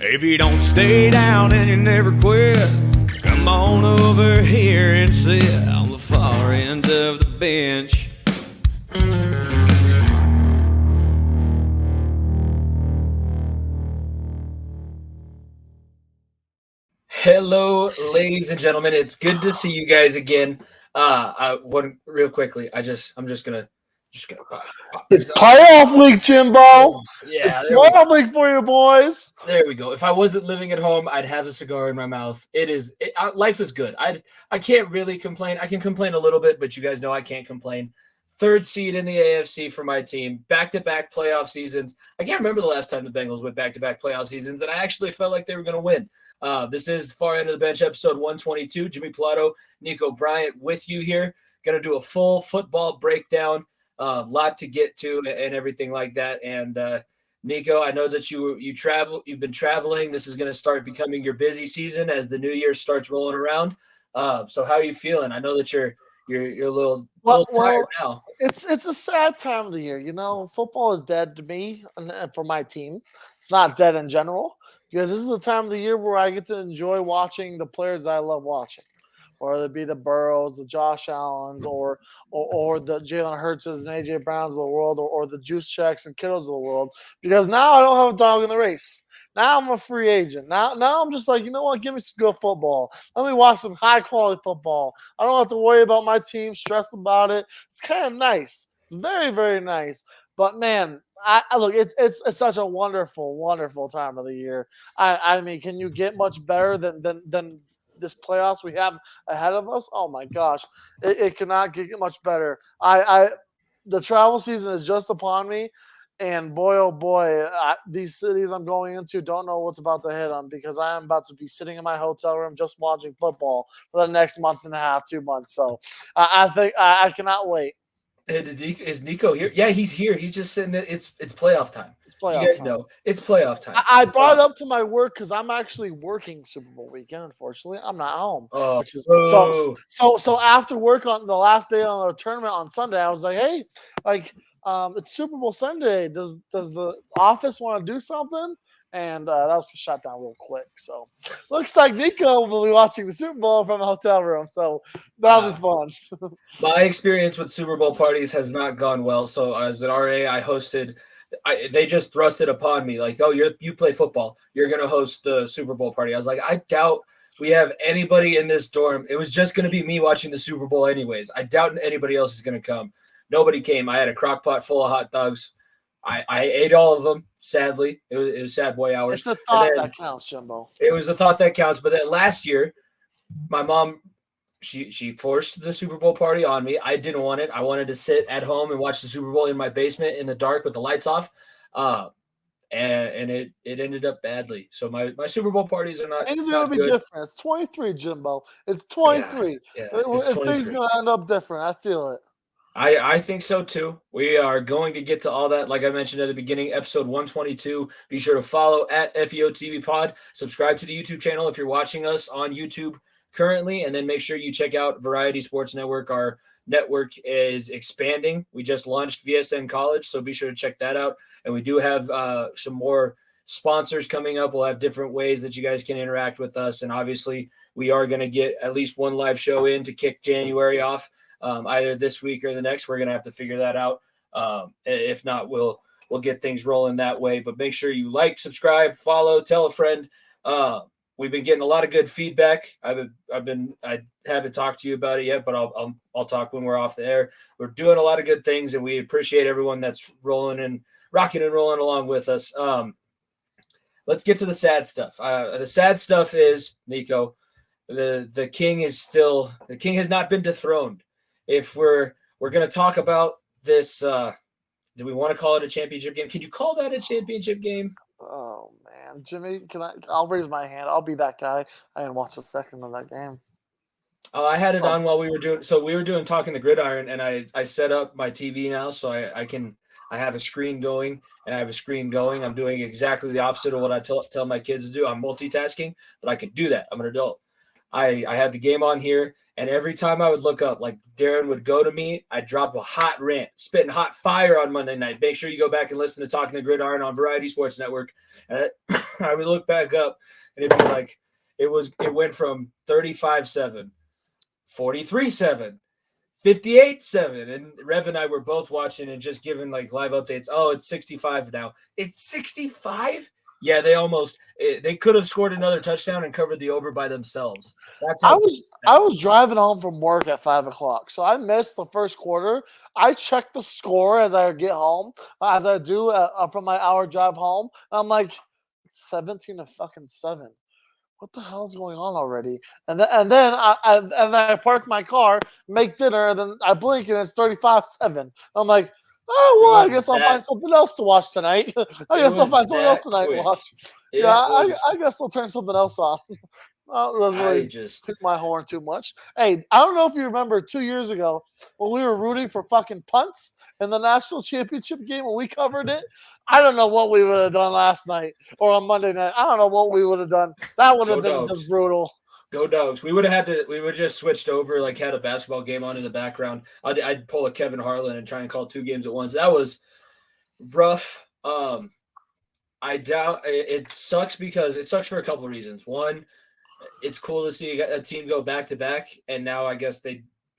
If you don't stay down and you never quit, come on over here and sit on the far end of the bench. Hello, ladies and gentlemen. It's good to see you guys again. One real quickly. I'm just gonna pop It's this up. playoff week, Jimbo. Yeah, It's playoff week for you boys. There we go. If I wasn't living at home, I'd have a cigar in my mouth. Life is good. I can't really complain. I can complain a little bit, but you guys know I can't complain. Third seed in the AFC for my team. Back-to-back playoff seasons. I can't remember the last time the Bengals went back-to-back playoff seasons, and I actually felt like they were going to win. This is Far End of the Bench, episode 122. Jimmy Pilato, Niko Bryant with you here. Going to do a full football breakdown. Lot to get to and everything like that. And Niko, I know that you've been traveling. This is going to start becoming your busy season as the new year starts rolling around. So how are you feeling? I know that you're a little tired now. It's a sad time of the year. You know, football is dead to me and for my team. It's not dead in general because this is the time of the year where I get to enjoy watching the players I love watching. Whether it be the Burrows, the Josh Allens, or the Jalen Hurtses and AJ Browns of the world, or the Juice Checks and Kittles of the world, because now I don't have a dog in the race. Now I'm a free agent. Now I'm just like, you know what? Give me some good football. Let me watch some high quality football. I don't have to worry about my team, stress about it. It's kind of nice. It's very, very nice. But man, I look, it's such a wonderful, wonderful time of the year. I mean, can you get much better than this playoffs we have ahead of us? Oh my gosh, it cannot get much better. The travel season is just upon me, and boy oh boy, these cities I'm going into don't know what's about to hit them, because I am about to be sitting in my hotel room just watching football for the next month and a half, 2 months. So I think I cannot wait. Is Niko here? Yeah, he's here. He's just sitting there. It's playoff time. It's playoff You guys time. know it's playoff time. I brought it up to my work because I'm actually working Super Bowl weekend. Unfortunately, I'm not home. Oh, Which is so after work on the last day on the tournament on Sunday, I was like, hey, it's Super Bowl Sunday. Does the office want to do something? And that was shut down real quick. So looks like Niko will be watching the Super Bowl from a hotel room. So that'll be fun. My experience with Super Bowl parties has not gone well. So as an RA, I hosted. They just thrust it upon me like, oh, you play football. You're going to host the Super Bowl party. I was like, I doubt we have anybody in this dorm. It was just going to be me watching the Super Bowl anyways. I doubt anybody else is going to come. Nobody came. I had a crock pot full of hot dogs. I ate all of them, sadly. It was sad boy hours. It's a thought that counts, Jimbo. It was a thought that counts. But then last year, my mom, she forced the Super Bowl party on me. I didn't want it. I wanted to sit at home and watch the Super Bowl in my basement in the dark with the lights off. And it ended up badly. So my Super Bowl parties are not. Things are going to be good. different. It's 23, Jimbo. It's 23. Yeah, things are going to end up different. I feel it. I think so too. We are going to get to all that. Like I mentioned at the beginning, episode 122. Be sure to follow at FEOTV Pod. Subscribe to the YouTube channel if you're watching us on YouTube currently, and then make sure you check out Variety Sports Network. Our network is expanding. We just launched VSN College, so be sure to check that out. And we do have some more sponsors coming up. We'll have different ways that you guys can interact with us, and obviously we are going to get at least one live show in to kick January off. Either this week or the next. We're going to have to figure that out. If not, we'll get things rolling that way. But make sure you like, subscribe, follow, tell a friend. We've been getting a lot of good feedback. I haven't talked to you about it yet, but I'll talk when we're off the air. We're doing a lot of good things, and we appreciate everyone that's rocking and rolling along with us. Let's get to the sad stuff. The sad stuff is, Niko, the king has not been dethroned. If we're going to talk about this, do we want to call it a championship game? Can you call that a championship game? Oh man, Jimmy, I'll raise my hand. I'll be that guy. I didn't watch a second of that game. Oh, I had it on while we were doing Talking the Gridiron, and I set up my TV now, so I have a screen going, and I have a screen going. I'm doing exactly the opposite of what I tell my kids to do. I'm multitasking, but I can do that. I'm an adult. I had the game on here, and every time I would look up, like Darren would go to me, I'd drop a hot rant, spitting hot fire on Monday night. Make sure you go back and listen to Talking the Gridiron on Variety Sports Network. And I would look back up, and it'd be like it went from 35-7, 43-7. 58-7, and Rev and I were both watching and just giving like live updates. Oh, it's 65 now. It's 65? Yeah, they could have scored another touchdown and covered the over by themselves. That's how I was driving home from work at 5:00, so I missed the first quarter. I checked the score as I get home, as I do from my hour drive home. I'm like, it's 17-7. What the hell's going on already? And then I park my car, make dinner, then I blink and it's 35-7. I'm like, oh well, I guess I'll find something else to watch tonight. I guess I'll find something else tonight to watch. I guess I'll turn something else on. I was really took my horn too much. Hey, I don't know if you remember 2 years ago when we were rooting for fucking punts in the national championship game when we covered it. I don't know what we would have done last night or on Monday night. I don't know what we would have done. That would have been just brutal. Go Dogs. We would have just switched over, like had a basketball game on in the background. I'd pull a Kevin Harlan and try and call 2 games at once. That was rough. I doubt it sucks because it sucks for a couple of reasons. One, it's cool to see a team go back to back, and now I guess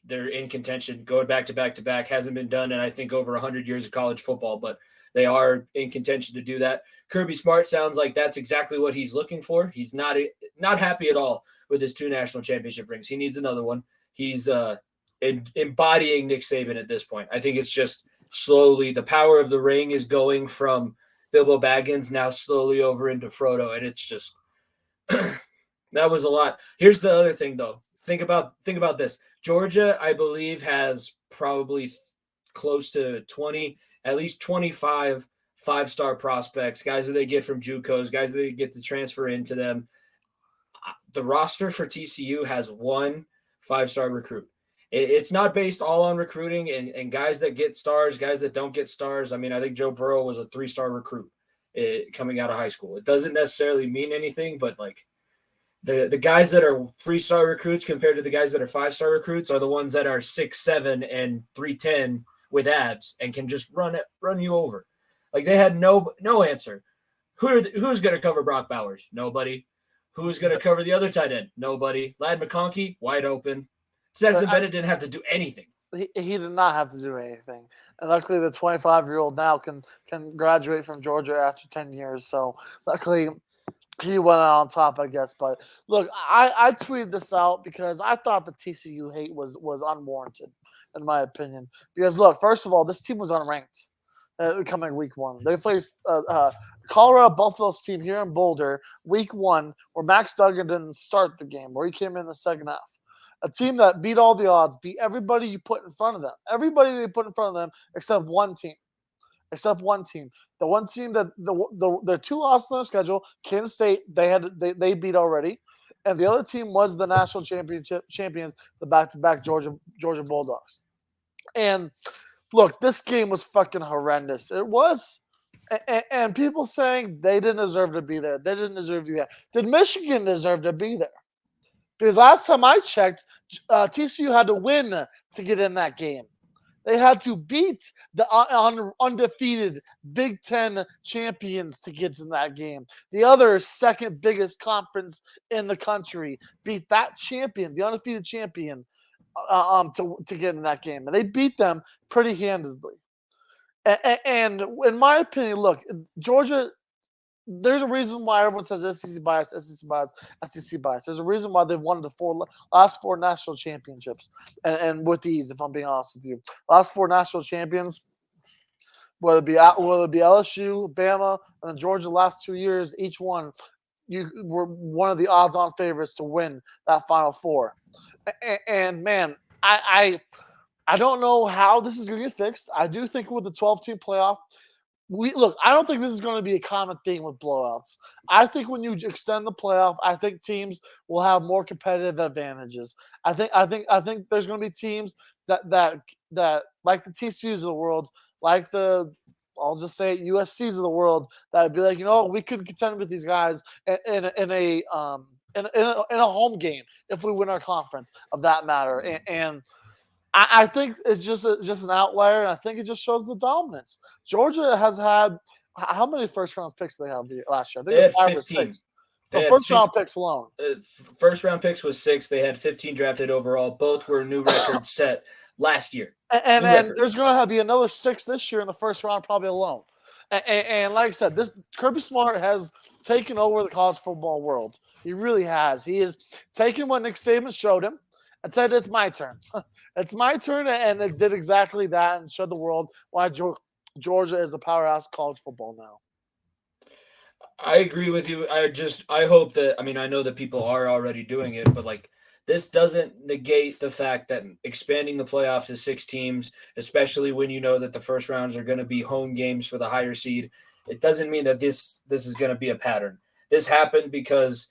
they're in contention. Going back to back hasn't been done in I think over 100 years of college football, but they are in contention to do that. Kirby Smart sounds like that's exactly what he's looking for. He's not happy at all with his 2 national championship rings. He needs another one. He's embodying Nick Saban at this point. I think it's just slowly the power of the ring is going from Bilbo Baggins now slowly over into Frodo, and it's just that was a lot. Here's the other thing, though. Think about this. Georgia, I believe, has probably close to 20, at least 25 5-star prospects, guys that they get from JUCOs, guys that they get to transfer into them. The roster for TCU has 1 5-star recruit. It's not based all on recruiting and guys that get stars, guys that don't get stars. I mean, I think Joe Burrow was a 3-star recruit coming out of high school. It doesn't necessarily mean anything, but like the guys that are 3-star recruits compared to the guys that are 5-star recruits are the ones that are 6'7" and 310 with abs and can just run you over. Like they had no answer. Who's going to cover Brock Bowers? Nobody. Who's going to cover the other tight end? Nobody. Ladd McConkey, wide open. Stetson Bennett didn't have to do anything. He did not have to do anything. And luckily the 25-year-old now can graduate from Georgia after 10 years. So luckily he went out on top, I guess. But look, I tweeted this out because I thought the TCU hate was unwarranted, in my opinion. Because look, first of all, this team was unranked coming week 1. They faced Colorado Buffalo's team here in Boulder week 1, where Max Duggan didn't start the game, where he came in the second half. A team that beat all the odds, beat everybody you put in front of them. Everybody they put in front of them except one team. The one team that the 2 losses on their schedule, Kansas State, they beat already. And the other team was the national champions, the back-to-back Georgia Bulldogs. And look, this game was fucking horrendous. It was. And people saying they didn't deserve to be there. They didn't deserve to be there. Did Michigan deserve to be there? Because last time I checked, TCU had to win to get in that game. They had to beat the undefeated Big Ten champions to get in that game. The other second biggest conference in the country beat that champion, the undefeated champion, to get in that game. And they beat them pretty handedly. And in my opinion, look, Georgia, there's a reason why everyone says SEC bias. There's a reason why they've won the last 4 national championships. And with ease, if I'm being honest with you. Last 4 national champions, whether it be LSU, Bama, and then Georgia the last 2 years, each one, you were one of the odds-on favorites to win that Final Four. And man, I don't know how this is going to get fixed. I do think with the 12-team playoff, I don't think this is going to be a common thing with blowouts. I think when you extend the playoff, I think teams will have more competitive advantages. I think there's going to be teams that like the TCUs of the world, like I'll just say USCs of the world, that would be like, we couldn't contend with these guys in in a home game if we win our conference of that matter. And I think it's just an outlier, and I think it just shows the dominance. Georgia has had how many first round picks did they have last year? I think They it was had 5 or 15. 6. They The had first round picks alone. First round picks was 6. They had 15 drafted overall. Both were new records set last year. And there's going to be another 6 this year in the first round, probably alone. And like I said, this Kirby Smart has taken over the college football world. He really has. He has taken what Nick Saban showed him and said, "It's my turn. It's my turn," and it did exactly that and showed the world why Georgia is a powerhouse college football now. I agree with you. I hope that, I mean, I know that people are already doing it, but like this doesn't negate the fact that expanding the playoffs to 6 teams, especially when you know that the first rounds are going to be home games for the higher seed, it doesn't mean that this is going to be a pattern. This happened because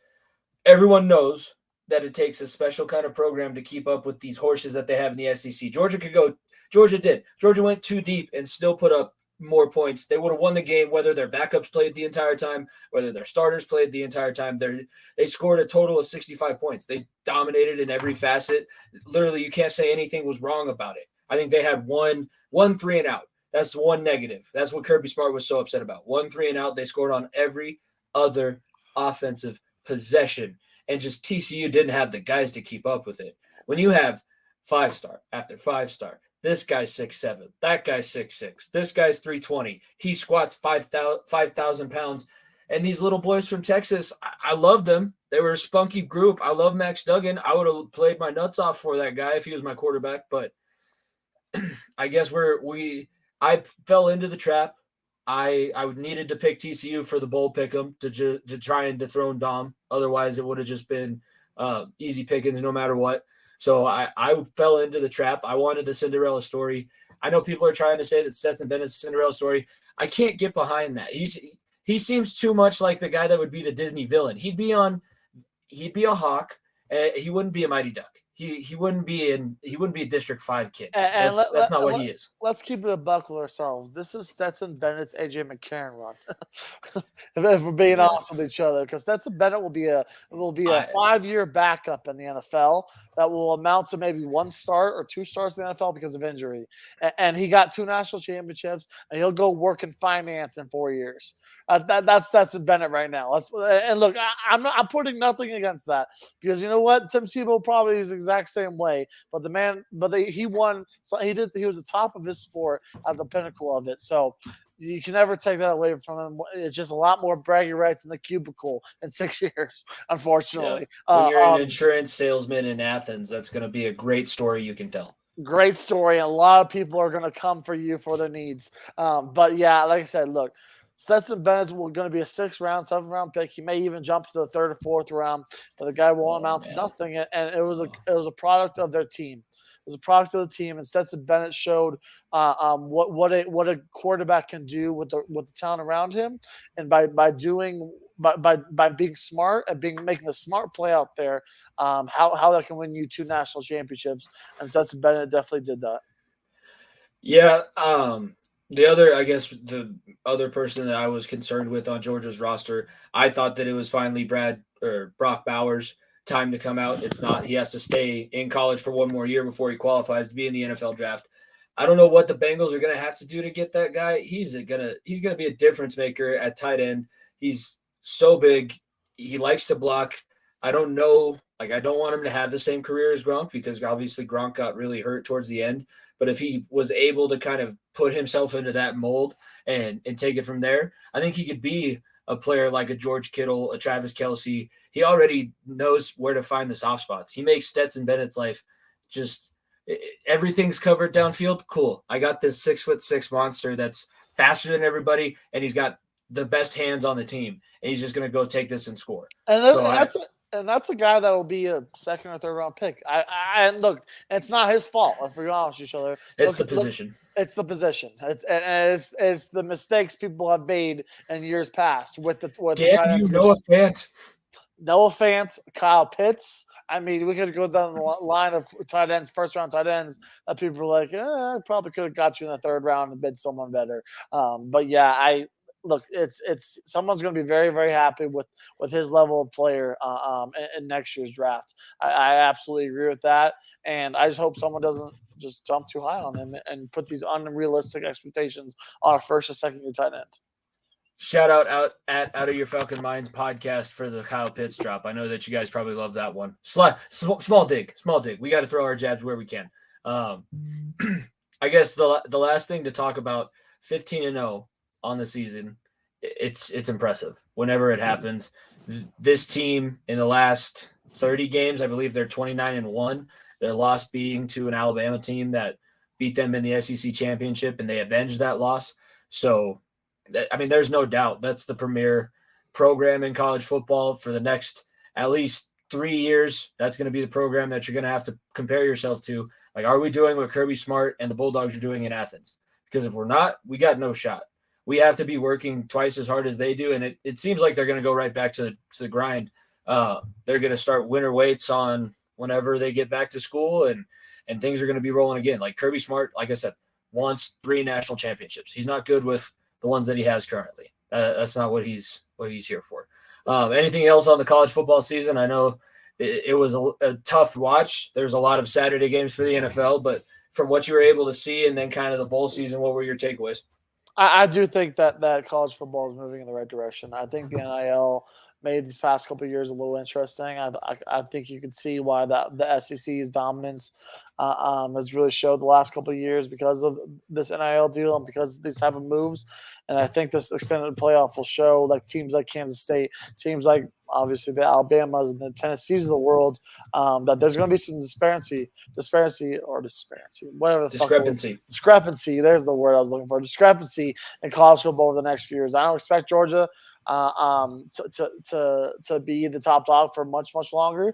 everyone knows that it takes a special kind of program to keep up with these horses that they have in the SEC. Georgia did. Georgia went too deep and still put up more points. They would have won the game whether their backups played the entire time, whether their starters played the entire time. They scored a total of 65 points. They dominated in every facet. Literally, you can't say anything was wrong about it. I think they had one 3 and out. That's one negative. That's what Kirby Smart was so upset about. 1 3 and out. They scored on every other offensive possession. And just TCU didn't have the guys to keep up with it. When you have 5-star after 5-star, this guy's 6'7", that guy's 6'6", this guy's 320. He squats 5,000 pounds. And these little boys from Texas, I love them. They were a spunky group. I love Max Duggan. I would have played my nuts off for that guy if he was my quarterback. But I guess I fell into the trap. I needed to pick TCU for the bowl pick'em to try and dethrone Dom. Otherwise, it would have just been easy pickings no matter what. So I fell into the trap. I wanted the Cinderella story. I know people are trying to say that Stetson Bennett's Cinderella story. I can't get behind that. He seems too much like the guy that would be the Disney villain. He'd be a hawk. He wouldn't be a Mighty Duck. He wouldn't be a District 5 kid. That's not what he is. Let's keep it a buck with ourselves. This is Stetson Bennett's AJ McCarron run. if we're being honest with each other, because Stetson Bennett will be a 5-year backup in the NFL that will amount to maybe 1 start or 2 starts in the NFL because of injury. And he got 2 national championships, and he'll go work in finance in 4 years. That's Stetson Bennett right now. And look, I'm putting nothing against that because you know what, Tim Tebow probably is the exact same way. But he won. So he was the top of his sport at the pinnacle of it. So you can never take that away from him. It's just a lot more bragging rights in the cubicle in 6 years, unfortunately. Yeah. When you're an insurance salesman in Athens, that's going to be a great story you can tell. Great story, and a lot of people are going to come for you for their needs. But yeah, like I said, look, Stetson Bennett's going to be a 6th round, 7th round pick. He may even jump to the 3rd or 4th round, but the guy won't amount to nothing. And it was a product of their team. It was a product of the team, and Stetson Bennett showed what a quarterback can do with the talent around him, and by being smart and making a smart play out there, how that can win you 2 national championships. And Stetson Bennett definitely did that. Yeah. The other person that I was concerned with on Georgia's roster, I thought that it was finally Brock Bowers' time to come out. It's not. He has to stay in college for 1 more year before he qualifies to be in the NFL draft. I don't know what the Bengals are going to have to do to get that guy. He's gonna be a difference maker at tight end. He's so big. He likes to block. I don't know. Like, I don't want him to have the same career as Gronk because obviously Gronk got really hurt towards the end. But if he was able to kind of put himself into that mold and take it from there, I think he could be a player like a George Kittle, a Travis Kelce. He already knows where to find the soft spots. He makes Stetson Bennett's life just everything's covered downfield. Cool. I got this 6'6" monster that's faster than everybody, and he's got the best hands on the team, and he's just going to go take this and score. And that's a guy that will be a 2nd or 3rd round pick. And look, it's not his fault. If we're honest with each other, it's the position. It's the position. It's the mistakes people have made in years past with the Damn you, Noah Fant. Noah Fant, Kyle Pitts. I mean, we could go down the line of tight ends, 1st round tight ends that people are like, I probably could have got you in the 3rd round and bid someone better. But yeah, look, it's someone's going to be very, very happy with his level of player in next year's draft. I absolutely agree with that, and I just hope someone doesn't just jump too high on him and put these unrealistic expectations on a first or second year tight end. Shout out of your Falcon Minds podcast for the Kyle Pitts drop. I know that you guys probably love that one. Small dig. We got to throw our jabs where we can. I guess the last thing to talk about, 15-0 on the season. It's impressive whenever it happens. This team in the last 30 games, I believe they're 29-1. Their loss being to an Alabama team that beat them in the SEC championship, and they avenged that loss. So, I mean, there's no doubt that's the premier program in college football for the next at least 3 years. That's going to be the program that you're going to have to compare yourself to. Like, are we doing what Kirby Smart and the Bulldogs are doing in Athens? Because if we're not, we got no shot. We have to be working twice as hard as they do, and it seems like they're going to go right back to the grind. They're going to start winter weights on whenever they get back to school, and things are going to be rolling again. Like Kirby Smart, like I said, wants 3 national championships. He's not good with the ones that he has currently. That's not what he's here for. Anything else on the college football season? I know it was a tough watch. There's a lot of Saturday games for the NFL, but from what you were able to see and then kind of the bowl season, what were your takeaways? I do think that college football is moving in the right direction. I think the NIL made these past couple of years a little interesting. I think you can see why the SEC's dominance has really showed the last couple of years because of this NIL deal and because of these type of moves. And I think this extended playoff will show like teams like Kansas State, teams like obviously the Alabamas and the Tennessees of the world, that there's going to be some discrepancy, whatever the discrepancy. There's the word I was looking for. Discrepancy in college football over the next few years. I don't expect Georgia to be the top dog for much longer.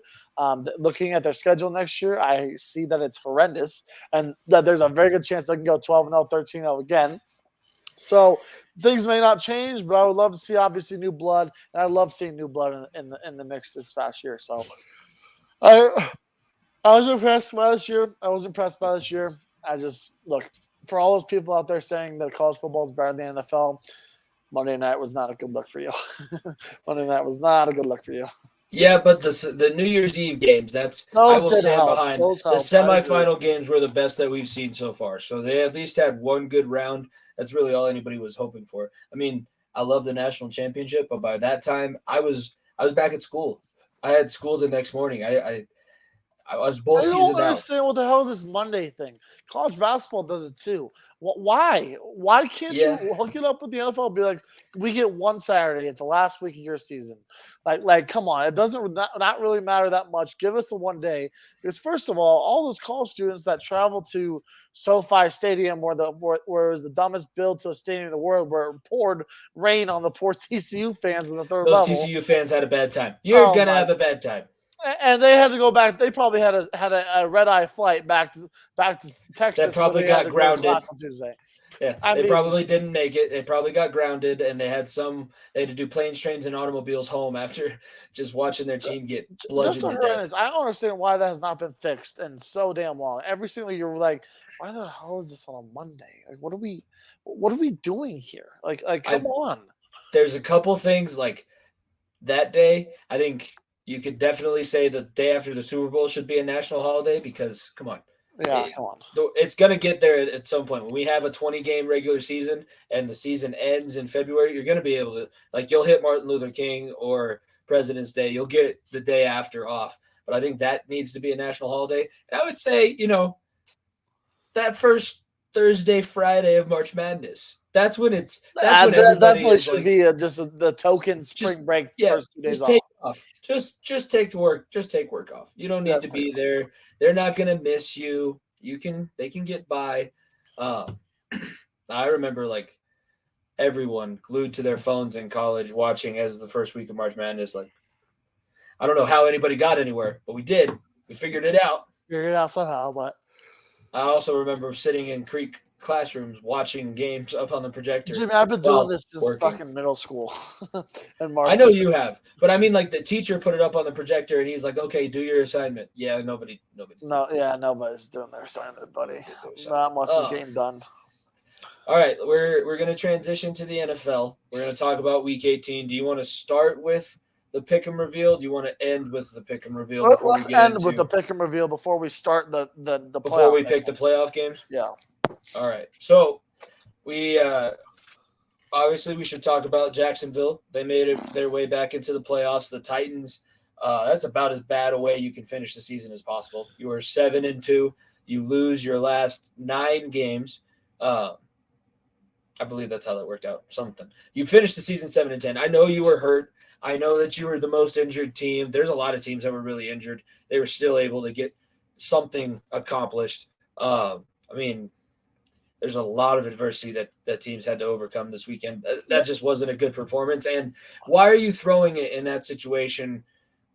Looking at their schedule next year, I see that it's horrendous, and that there's a very good chance they can go 12-0, 13-0 again. So things may not change, but I would love to see obviously new blood, and I love seeing new blood in the mix this past year. So I was impressed by this year. I just look for all those people out there saying that college football is better than the NFL. Monday night was not a good look for you. Yeah, but the New Year's Eve games, I will stand behind. The semifinal games were the best that we've seen so far. So they at least had one good round. That's really all anybody was hoping for. I mean, I love the national championship, but by that time I was back at school. I had school the next morning. I was both seasons out. I don't understand what the hell this Monday thing. College basketball does it too. Why? Why can't you hook it up with the NFL and be like, we get one Saturday at the last week of your season? Like, come on. It doesn't not really matter that much. Give us the one day. Because first of all those college students that travel to SoFi Stadium where it was the dumbest build to a stadium in the world, where it poured rain on the poor TCU fans in the third level. Those TCU fans had a bad time. You're going to have a bad time. And they had to go back. They probably had a red-eye flight back to Texas. That probably got grounded on Tuesday. Yeah, they probably didn't make it. They probably got grounded, and they had to do planes, trains, and automobiles home after just watching their team get bludgeoned to death. I don't understand why that has not been fixed in so damn long. Every single year, we're like, why the hell is this on a Monday? Like, what are we doing here? Like, come on. There's a couple things like that day. I think you could definitely say the day after the Super Bowl should be a national holiday because, come on. Yeah, come on. It's going to get there at some point. When we have a 20-game regular season and the season ends in February, you're going to be able to, like, you'll hit Martin Luther King or President's Day. You'll get the day after off. But I think that needs to be a national holiday. And I would say, that first Thursday, Friday of March Madness. That's when everybody definitely should be just the token spring break first 2 days off. Just take work. Just take work off. You don't need to be there. They're not gonna miss you. They can get by. I remember like everyone glued to their phones in college watching as the first week of March Madness. Like, I don't know how anybody got anywhere, but we did. We figured it out. Figured it out somehow, but I also remember sitting in Creek classrooms watching games up on the projector. Jimmy, I've been doing this since fucking middle school. In March. I know you have, but I mean, like the teacher put it up on the projector, and he's like, "Okay, do your assignment." Yeah, nobody. No, yeah, nobody's doing their assignment, buddy. Not much is getting done. All right, we're going to transition to the NFL. We're going to talk about Week 18. Do you want to start with the pick'em reveal? Do you want to end with the pick'em reveal before we Let's get end with the into pick and reveal before we start the before playoff we thing. pick the playoff games? Yeah. All right. So we obviously we should talk about Jacksonville. They made their way back into the playoffs. The Titans. That's about as bad a way you can finish the season as possible. You were 7-2. You lose your last 9 games. I believe that's how that worked out. Something. You finished the season 7-10. I know you were hurt. I know that you were the most injured team. There's a lot of teams that were really injured. They were still able to get something accomplished. I mean, there's a lot of adversity that teams had to overcome this weekend. That just wasn't a good performance. And why are you throwing it in that situation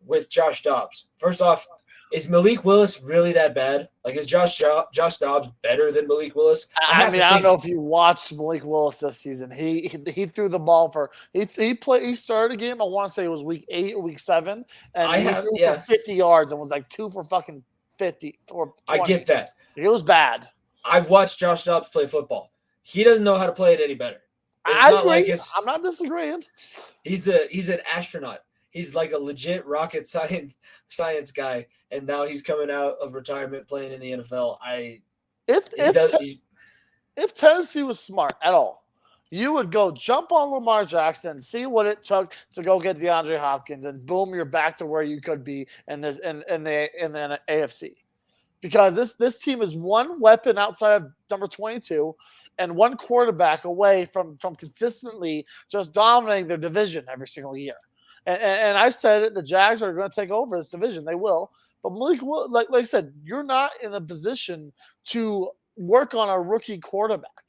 with Josh Dobbs? First off, is Malik Willis really that bad? Like, is Josh Dobbs better than Malik Willis? I don't know if you watched Malik Willis this season. He threw the ball for he started a game. I want to say it was week 8 or week 7, and he threw for 50 yards and was like 2 for fucking 50 or 20. I get that. It was bad. I've watched Josh Dobbs play football. He doesn't know how to play it any better. I agree. I'm not disagreeing. He's an astronaut. He's like a legit rocket science guy, and now he's coming out of retirement playing in the NFL. If Tennessee was smart at all, you would go jump on Lamar Jackson, see what it took to go get DeAndre Hopkins, and boom, you're back to where you could be in the AFC. Because this team is one weapon outside of number 22 and one quarterback away from consistently just dominating their division every single year. And I said it, the Jags are going to take over this division. They will. But Malik, like I said, you're not in a position to work on a rookie quarterback.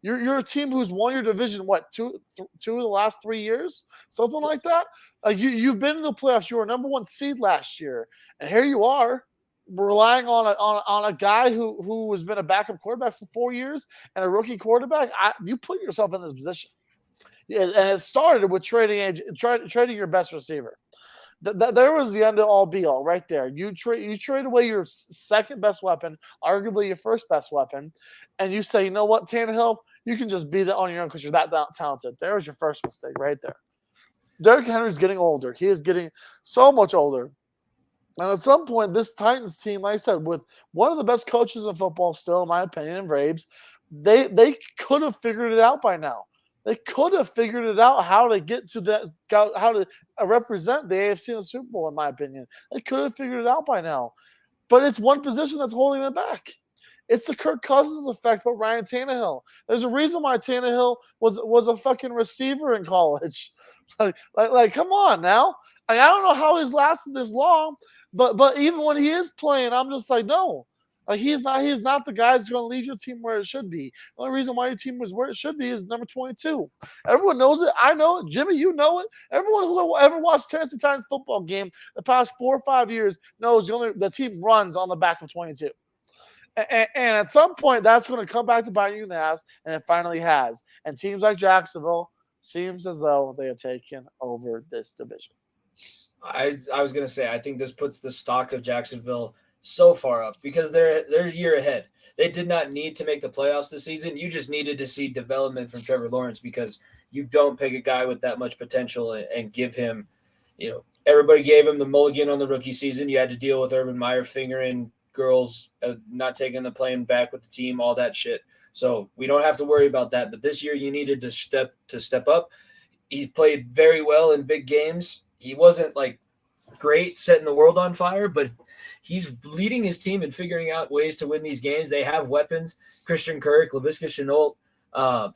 You're a team who's won your division, two of the last 3 years? Something like that? You've been in the playoffs. You were number 1 seed last year. And here you are relying on a guy who has been a backup quarterback for 4 years and a rookie quarterback. You put yourself in this position. Yeah, and it started with trading your best receiver. There was the end all be all right there. You trade away your second best weapon, arguably your first best weapon, and you say, you know what, Tannehill, you can just beat it on your own because you're that talented. There was your first mistake right there. Derrick Henry's getting older. He is getting so much older. And at some point, this Titans team, like I said, with one of the best coaches in football still, in my opinion, in Vrabes, they could have figured it out by now. They could have figured it out how to get to that, how to represent the AFC in the Super Bowl, in my opinion. They could have figured it out by now. But it's one position that's holding them back. It's the Kirk Cousins effect with Ryan Tannehill. There's a reason why Tannehill was a fucking receiver in college. Like come on now. I don't know how he's lasted this long, but even when he is playing, I'm just like, no. Like he's not the guy that's going to lead your team where it should be. The only reason why your team was where it should be is number 22. Everyone knows it. I know it. Jimmy, you know it. Everyone who ever watched Tennessee Titans football game the past 4 or 5 years knows the team runs on the back of 22. And at some point, that's going to come back to bite you in the ass, and it finally has. And teams like Jacksonville seems as though they have taken over this division. I was going to say, I think this puts the stock of Jacksonville so far up because they're a year ahead. They did not need to make the playoffs this season. You just needed to see development from Trevor Lawrence because you don't pick a guy with that much potential and give him, everybody gave him the mulligan on the rookie season. You had to deal with Urban Meyer fingering girls, not taking the plane back with the team, all that shit. So we don't have to worry about that. But this year you needed to step up. He played very well in big games. He wasn't like great setting the world on fire, but he's leading his team and figuring out ways to win these games. They have weapons. Christian Kirk, Laviska Shenault,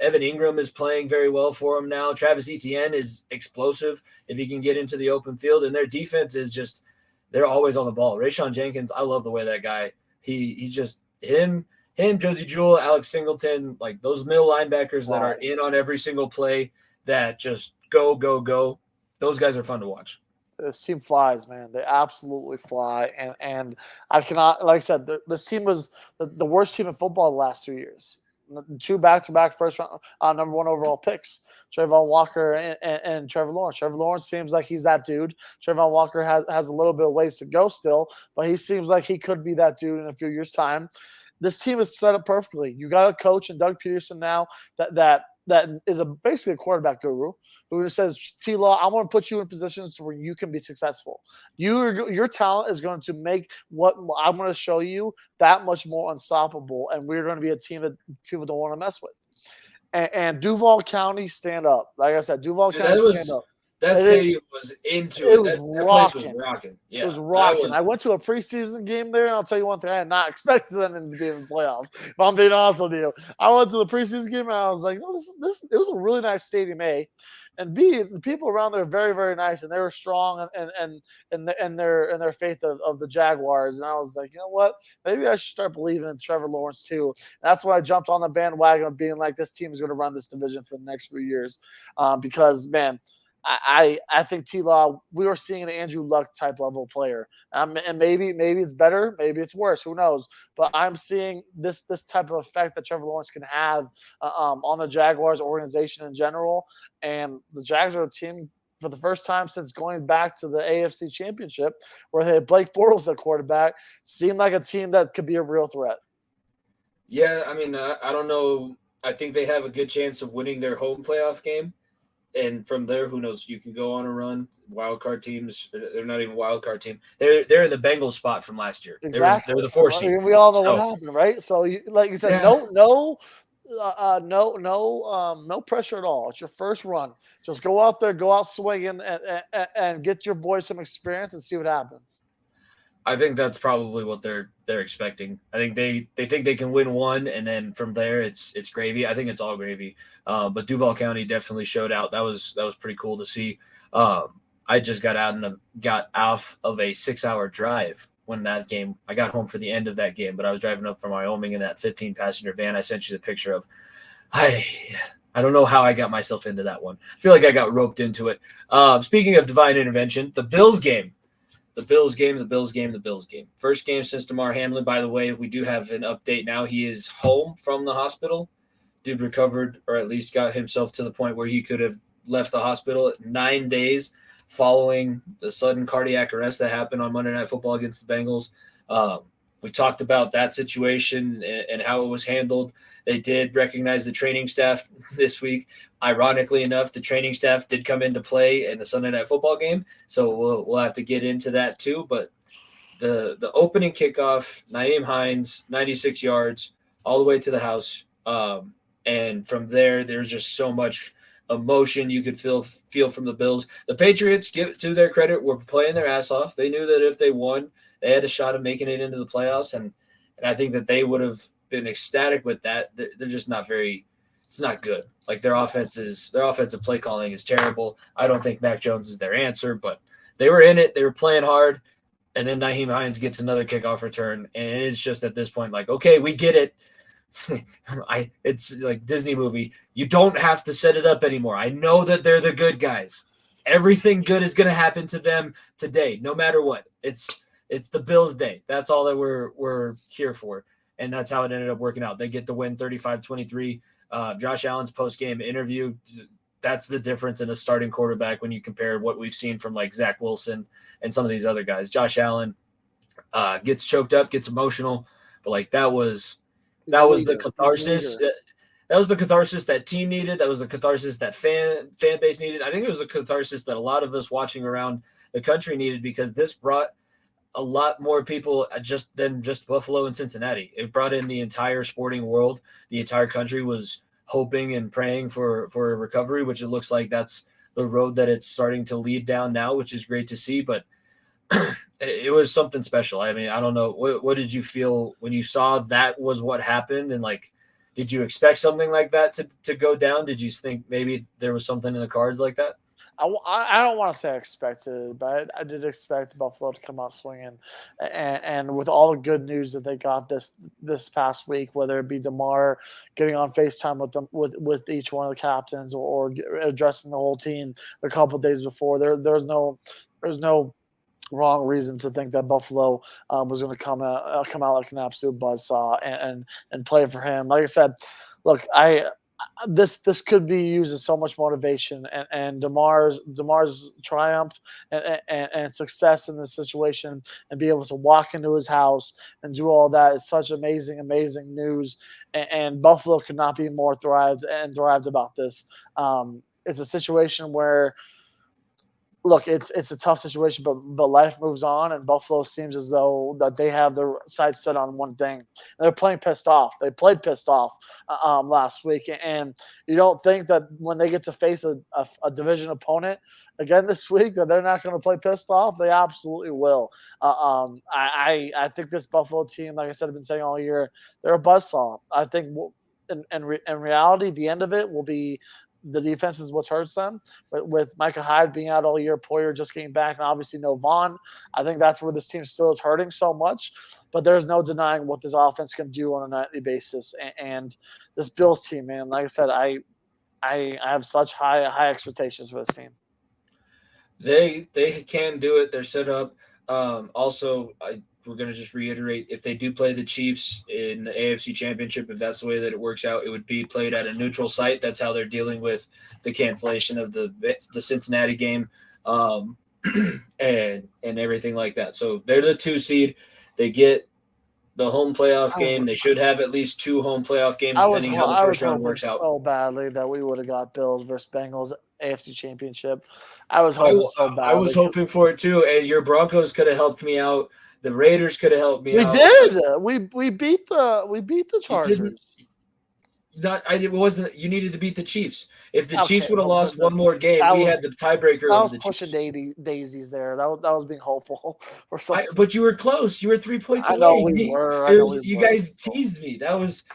Evan Ingram is playing very well for him now. Travis Etienne is explosive if he can get into the open field. And their defense is just – they're always on the ball. Rayshon Jenkins, I love the way that guy – he's just – him, Josie Jewell, Alex Singleton, like those middle linebackers that are in on every single play that just go, go, go. Those guys are fun to watch. This team flies, man. They absolutely fly. And I cannot, like I said, this team was the worst team in football the last 2 years. 2 back-to-back first round, number 1 overall picks. Trayvon Walker and Trevor Lawrence. Trevor Lawrence seems like he's that dude. Trayvon Walker has a little bit of ways to go still, but he seems like he could be that dude in a few years' time. this team is set up perfectly. You got a coach in Doug Peterson now that is basically a quarterback guru who says, T-Law, I want to put you in positions where you can be successful. Your talent is going to make what I'm going to show you that much more unstoppable, and we're going to be a team that people don't want to mess with. And Duval County, stand up. Like I said, Duval County, stand up. That stadium was into it. That place was rocking. Yeah, it was rocking. I went to a preseason game there, and I'll tell you one thing: I had not expected them to be in the playoffs. If I'm being honest with you, I went to the preseason game, and I was like, "No, this. It was a really nice stadium, A, and B. The people around there are very, very nice, and they were strong and their faith of the Jaguars." And I was like, you know what? Maybe I should start believing in Trevor Lawrence too. And that's why I jumped on the bandwagon of being like, this team is going to run this division for the next few years, because man. I think T-Law, we were seeing an Andrew Luck type level player, and maybe it's better, maybe it's worse, who knows? But I'm seeing this type of effect that Trevor Lawrence can have on the Jaguars organization in general, and the Jags are a team for the first time since going back to the AFC Championship, where they had Blake Bortles at quarterback, seemed like a team that could be a real threat. Yeah, I mean, I don't know. I think they have a good chance of winning their home playoff game. And from there, who knows? You can go on a run. Wild card teams, they're not even a wild card team. They're in the Bengals spot from last year. Exactly. They're the 4 seed. We all know what happened, right? So, like you said, yeah. no pressure at all. It's your first run. Just go out there, go out swinging, and get your boys some experience and see what happens. I think that's probably what they're expecting. I think they think they can win one, and then from there it's gravy. I think it's all gravy. But Duval County definitely showed out. That was pretty cool to see. I just got off of a 6-hour drive when that game. I got home for the end of that game, but I was driving up from Wyoming in that 15-passenger van. I sent you the picture of. I don't know how I got myself into that one. I feel like I got roped into it. Speaking of divine intervention, the Bills game. The Bills game. First game since Damar Hamlin. By the way, we do have an update now. He is home from the hospital. Dude recovered, or at least got himself to the point where he could have left the hospital 9 days following the sudden cardiac arrest that happened on Monday Night Football against the Bengals. We talked about that situation and how it was handled. They did recognize the training staff this week. Ironically enough, the training staff did come into play in the Sunday Night Football game, so we'll have to get into that too. But the opening kickoff, Nyheim Hines, 96 yards, all the way to the house, and from there, there's just so much emotion you could feel from the Bills. The Patriots, give to their credit, were playing their ass off. They knew that if they won, they had a shot of making it into the playoffs, and I think that they would have been ecstatic with that. They're just not very. It's not good. Like their offensive play calling is terrible. I don't think Mac Jones is their answer, but they were in it. They were playing hard, and then Nyheim Hines gets another kickoff return, and it's just at this point like, okay, we get it. It's like Disney movie. You don't have to set it up anymore. I know that they're the good guys. Everything good is going to happen to them today, no matter what. It's the Bills' day. That's all that we're here for. And that's how it ended up working out. They get the win 35-23. Josh Allen's post-game interview, that's the difference in a starting quarterback when you compare what we've seen from like Zach Wilson and some of these other guys. Josh Allen gets choked up, gets emotional, but like that was the catharsis. That was the catharsis that team needed. That was the catharsis that fan base needed. I think it was a catharsis that a lot of us watching around the country needed, because this brought a lot more people than just Buffalo and Cincinnati. It brought in the entire sporting world. The entire country was hoping and praying for a recovery, which it looks like that's the road that it's starting to lead down now, which is great to see. But it was something special. I mean, I don't know. What did you feel when you saw that was what happened? And like, did you expect something like that to go down? Did you think maybe there was something in the cards like that? I don't want to say I expected, but I did expect Buffalo to come out swinging, and with all the good news that they got this past week, whether it be DeMar getting on FaceTime with them with each one of the captains, or addressing the whole team a couple of days before, there's no wrong reason to think that Buffalo was going to come out like an absolute buzzsaw and play for him. Like I said, look, this could be used as so much motivation, and Damar's triumph and success in this situation, and be able to walk into his house and do all that is such amazing news, and Buffalo could not be more thrived about this. It's a situation where, look, it's a tough situation, but life moves on, and Buffalo seems as though that they have their sights set on one thing. And they're playing pissed off. They played pissed off last week, and you don't think that when they get to face a division opponent again this week that they're not going to play pissed off. They absolutely will. I think this Buffalo team, like I said, I've been saying all year, they're a buzzsaw. I think in reality, the end of it will be the defense is what hurts them. But with Micah Hyde being out all year, Poyer just getting back, and obviously no Vaughn, I think that's where this team still is hurting so much. But there's no denying what this offense can do on a nightly basis. And this Bills team, man, like I said, I have such high expectations for this team. They can do it. They're set up. We're going to just reiterate, if they do play the Chiefs in the AFC Championship, if that's the way that it works out, it would be played at a neutral site. That's how they're dealing with the cancellation of the Cincinnati game and everything like that. So they're the 2 seed. They get the home playoff game. They should have at least 2 home playoff games, depending how the first round works out. So badly that we would have got Bills versus Bengals AFC Championship. I was hoping so badly. I was hoping for it too, and your Broncos could have helped me out. The Raiders could have helped me out. We did. We beat the Chargers. It wasn't. You needed to beat the Chiefs. If the Chiefs would have lost one more game, we had the tiebreaker. I was pushing daisies there. That was being hopeful or something. But you were close. You were 3 points away. I know we were. You guys teased me. That was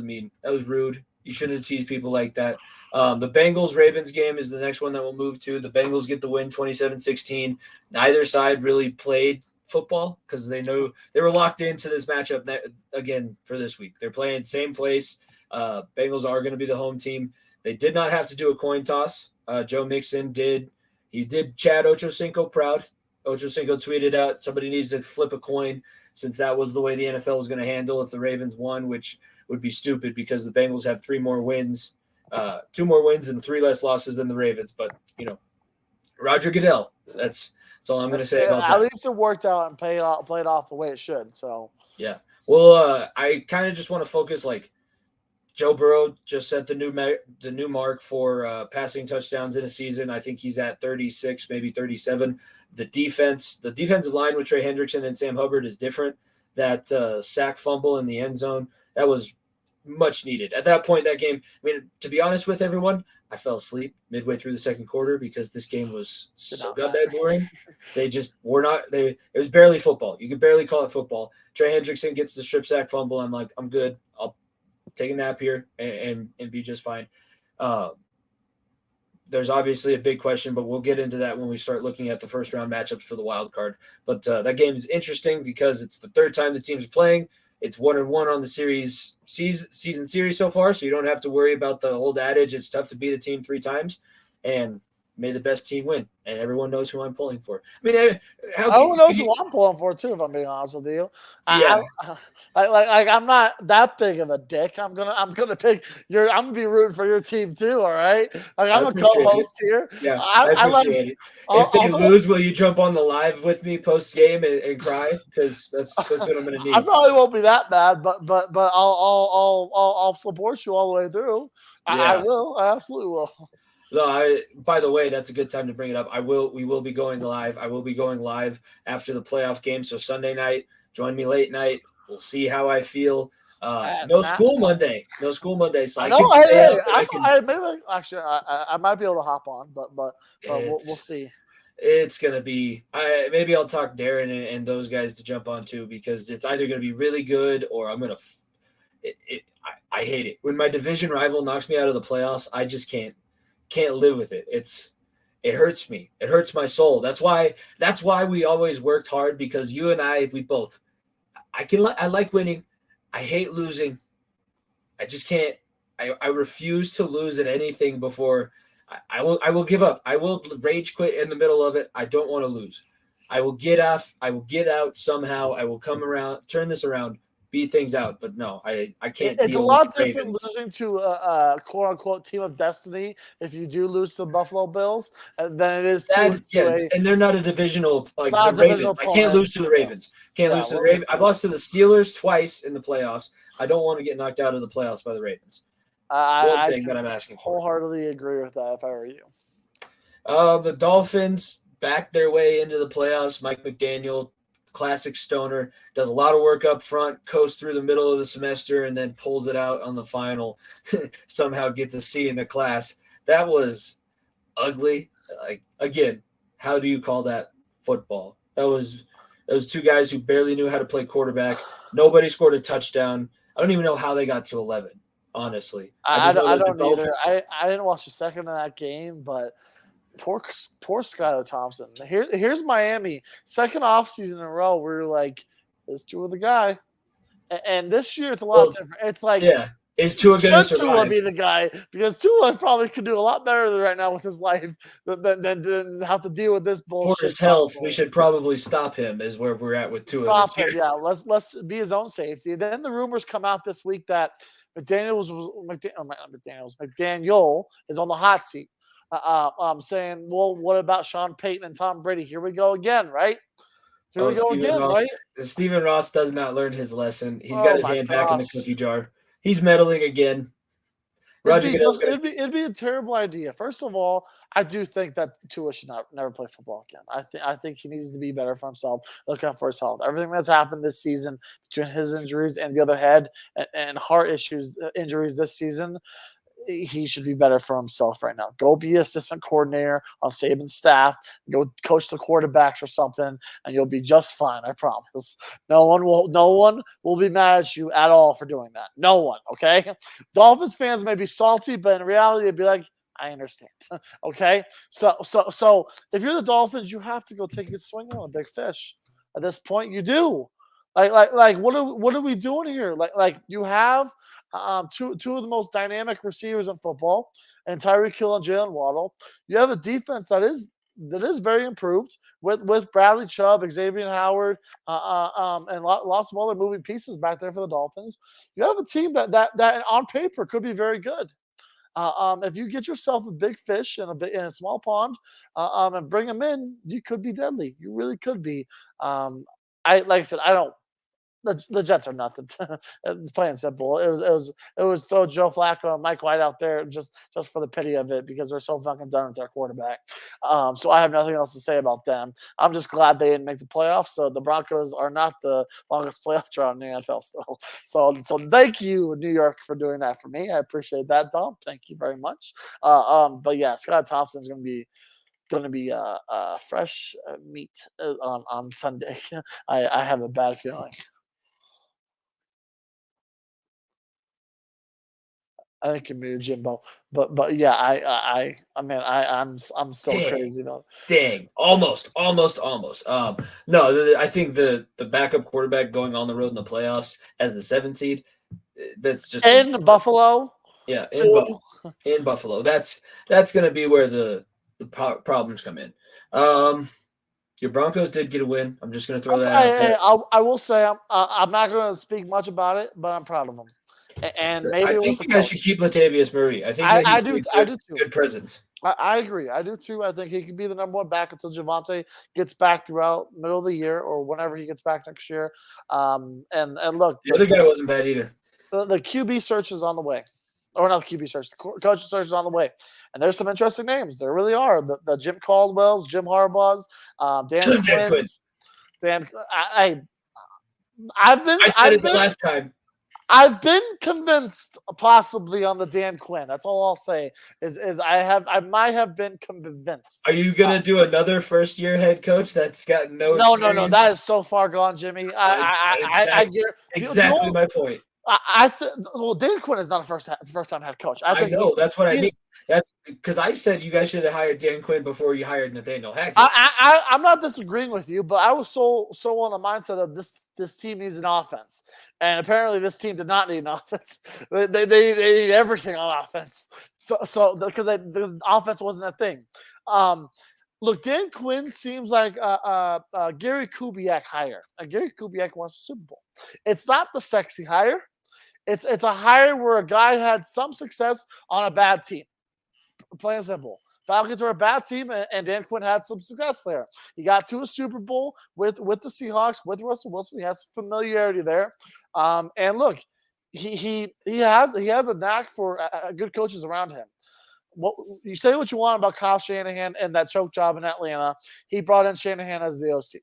mean. That was rude. You shouldn't have teased people like that. The Bengals-Ravens game is the next one that we'll move to. The Bengals get the win 27-16. Neither side really played football because they know they were locked into this matchup again for this week. They're playing same place. Bengals are going to be the home team. They did not have to do a coin toss. Joe Mixon did. He did Chad Ochocinco proud. Ochocinco tweeted out, somebody needs to flip a coin, since that was the way the NFL was going to handle if the Ravens won, which would be stupid because the Bengals have 3 more wins. 2 more wins and 3 less losses than the Ravens. But, Roger Goodell, that's all I'm going to say about that. At least it worked out and played off the way it should. So, yeah. Well, I kind of just want to focus, Joe Burrow just set the new mark for passing touchdowns in a season. I think he's at 36, maybe 37. The defensive line with Trey Hendrickson and Sam Hubbard is different. That sack fumble in the end zone, that was much needed. At that point, that game, to be honest with everyone, I fell asleep midway through the second quarter because this game was so goddamn boring. They just were not – it was barely football. You could barely call it football. Trey Hendrickson gets the strip sack fumble. I'm like, I'm good. I'll take a nap here and be just fine. There's obviously a big question, but we'll get into that when we start looking at the first round matchups for the wild card. But that game is interesting because it's the 3rd time the teams are playing. It's 1-1 on the season series so far, so you don't have to worry about the old adage, it's tough to beat a team 3 times. And may the best team win. And everyone knows who I'm pulling for. Everyone knows who I'm pulling for too, if I'm being honest with you. Yeah. I'm not that big of a dick. I'm gonna pick I'm gonna be rooting for your team too. All right. I'm a co-host here. Yeah, I appreciate it. If they lose, will you jump on the live with me post game and cry? Because that's what I'm gonna need. I probably won't be that bad, but I'll support you all the way through. I will. I absolutely will. No, by the way, that's a good time to bring it up. We will be going live. I will be going live after the playoff game. So Sunday night, join me late night. We'll see how I feel. No school Monday. So I might be able to hop on, but we'll see. It's gonna be. Maybe I'll talk Darren and those guys to jump on too, because it's either gonna be really good or I'm gonna. I hate it when my division rival knocks me out of the playoffs. I just can't live with it. It hurts me. It hurts my soul. That's why we always worked hard, because you and I both. I like winning. I hate losing. I just can't. I refuse to lose at anything before. I will give up. I will rage quit in the middle of it. I don't want to lose. I will get off. I will get out somehow. I will come around, turn this around, beat things out. But no, I can't. It's a deal lot with the different Ravens. losing to a quote unquote team of destiny if you do lose to the Buffalo Bills than it is to a And they're not a divisional like not the a divisional Ravens. I can't opponent. lose to the Ravens. Can't Yeah, lose to the well, Ravens. I've lost to the Steelers twice in the playoffs. I don't want to get knocked out of the playoffs by the Ravens. One I thing that I'm asking for. wholeheartedly agree with that if I were you. The Dolphins backed their way into the playoffs. Mike McDaniel, classic stoner, does a lot of work up front, coasts through the middle of the semester, and then pulls it out on the final. Somehow gets a C in the class. That was ugly. Like, again, how do you call that football? Those two guys who barely knew how to play quarterback. Nobody scored a touchdown. I don't even know how they got to 11. Honestly, I just know that the don't either. Dolphins. I didn't watch the second of that game, but poor Skylar Thompson. Here's Miami, second offseason in a row. We're like, is Tua the guy? And this year it's a lot different. It's like, yeah, is Tua going to should Tua survive? be the guy? Because Tua probably could do a lot better right now with his life than have to deal with this bullshit. For his health, we should probably stop him. Is where we're at with Tua. Stop him, yeah. Let's be his own safety. Then the rumors come out this week that McDaniel is on the hot seat. Saying, well, what about Sean Payton and Tom Brady? Here we go again, right? Here we go again, Ross, right? Stephen Ross does not learn his lesson. He's got his hand back in the cookie jar. He's meddling again. It'd be a terrible idea. First of all, I do think that Tua should never play football again. I think he needs to be better for himself, look out for his health. Everything that's happened this season between his injuries and the other head and heart injuries this season, he should be better for himself right now. Go be assistant coordinator on Saban's staff. Go coach the quarterbacks or something, and you'll be just fine. I promise. No one will be mad at you at all for doing that. No one. Okay. Dolphins fans may be salty, but in reality, they'd be like, I understand. Okay. So if you're the Dolphins, you have to go take a swing on a big fish. At this point, you do. Like what are we doing here? Like you have two of the most dynamic receivers in football, and Tyreek Hill and Jalen Waddle. You have a defense that is very improved with Bradley Chubb, Xavier Howard, and lots of other moving pieces back there for the Dolphins. You have a team that on paper could be very good. If you get yourself a big fish in a small pond, and bring them in, you could be deadly. You really could be. Like I said, I don't. The Jets are nothing. It's plain and simple. It was throw Joe Flacco and Mike White out there just for the pity of it because they're so fucking done with their quarterback. So I have nothing else to say about them. I'm just glad they didn't make the playoffs. So the Broncos are not the longest playoff drought in the NFL still. So thank you, New York, for doing that for me. I appreciate that, Dom. Thank you very much. But yeah, Scott Thompson's going to be fresh meat on Sunday. I have a bad feeling. I think it be Jimbo, but yeah, I'm still crazy though. Dang, almost. No, I think the backup quarterback going on the road in the playoffs as the 7th seed, that's just in Buffalo. Yeah, in Buffalo. That's going to be where the problems come in. Your Broncos did get a win. I'm just going to throw that out there. I will say I'm not going to speak much about it, but I'm proud of them. And maybe I think you guys should keep Latavius Murray. I think I do too. Good presence. I agree. I do too. I think he could be the number one back until Javonte gets back throughout middle of the year or whenever he gets back next year. And look, the other guy wasn't bad either. The QB search is on the way, or not the QB search. The coaching search is on the way, and there's some interesting names. There really are. The Jim Caldwell's, Jim Harbaugh's, Dan Quinn's. I said it the last time. I've been convinced possibly on the Dan Quinn. That's all I'll say is I might have been convinced. Are you gonna do another first year head coach that's got no experience? No, that is so far gone, Jimmy. I get exactly my point. Well, Dan Quinn is not a first time head coach. I know that's what I mean. That's because I said you guys should have hired Dan Quinn before you hired Nathaniel Hackett. I'm not disagreeing with you, but I was so on the mindset of this team needs an offense, and apparently this team did not need an offense. They need everything on offense. So because the offense wasn't a thing. Look, Dan Quinn seems like Gary Kubiak hire. And Gary Kubiak wants a Super Bowl. It's not the sexy hire. It's a hire where a guy had some success on a bad team. Plain and simple. Falcons are a bad team, and Dan Quinn had some success there. He got to a Super Bowl with the Seahawks, with Russell Wilson. He has some familiarity there. And look, he has a knack for good coaches around him. Well, you say what you want about Kyle Shanahan and that choke job in Atlanta. He brought in Shanahan as the OC.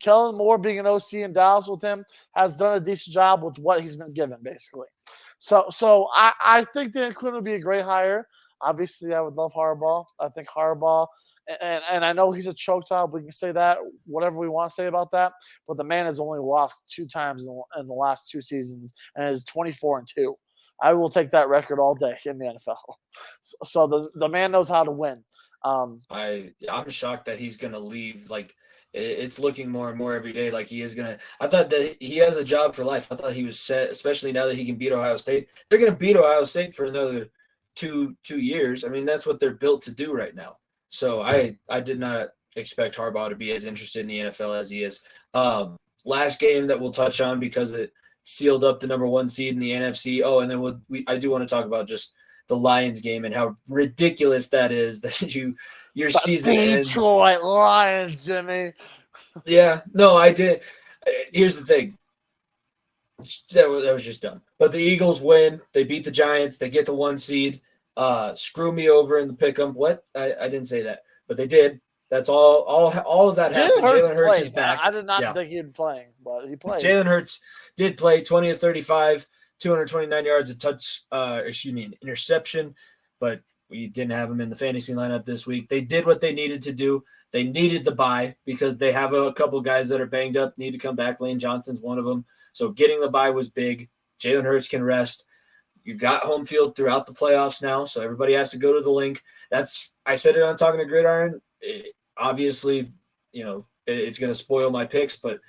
Kellen Moore being an OC in Dallas with him has done a decent job with what he's been given, basically. So I think Dan Quinn would be a great hire. Obviously, I would love Harbaugh. I think Harbaugh, and I know he's a choke job. We can say that, whatever we want to say about that. But the man has only lost 2 times in the last 2 seasons and is 24-2. I will take that record all day in the NFL. So the man knows how to win. I'm shocked that he's going to leave. Like, it's looking more and more every day like he is going to. I thought that he has a job for life. I thought he was set, especially now that he can beat Ohio State. They're going to beat Ohio State for another two years. I mean, that's what they're built to do right now. So I did not expect Harbaugh to be as interested in the NFL as he is. Last game that we'll touch on because it sealed up the number 1 seed in the NFC. Oh, and then I do want to talk about just the Lions game and how ridiculous that is that your season ends. Detroit Lions, Jimmy. Yeah, no, I did. Here's the thing. That was just dumb. But the Eagles win. They beat the Giants. They get the 1 seed. Screw me over in the pick'em. What? I didn't say that, but they did. That's all of that happened. Jalen Hurts is back. I did not think he'd be playing, but he played. Jalen Hurts did play 20 of 35, 229 yards, an interception, but we didn't have him in the fantasy lineup this week. They did what they needed to do. They needed the bye because they have a couple guys that are banged up, need to come back. Lane Johnson's one of them. So getting the bye was big. Jalen Hurts can rest. You've got home field throughout the playoffs now, so everybody has to go to the link. I said it on Talking to Gridiron. Obviously, it's going to spoil my picks, but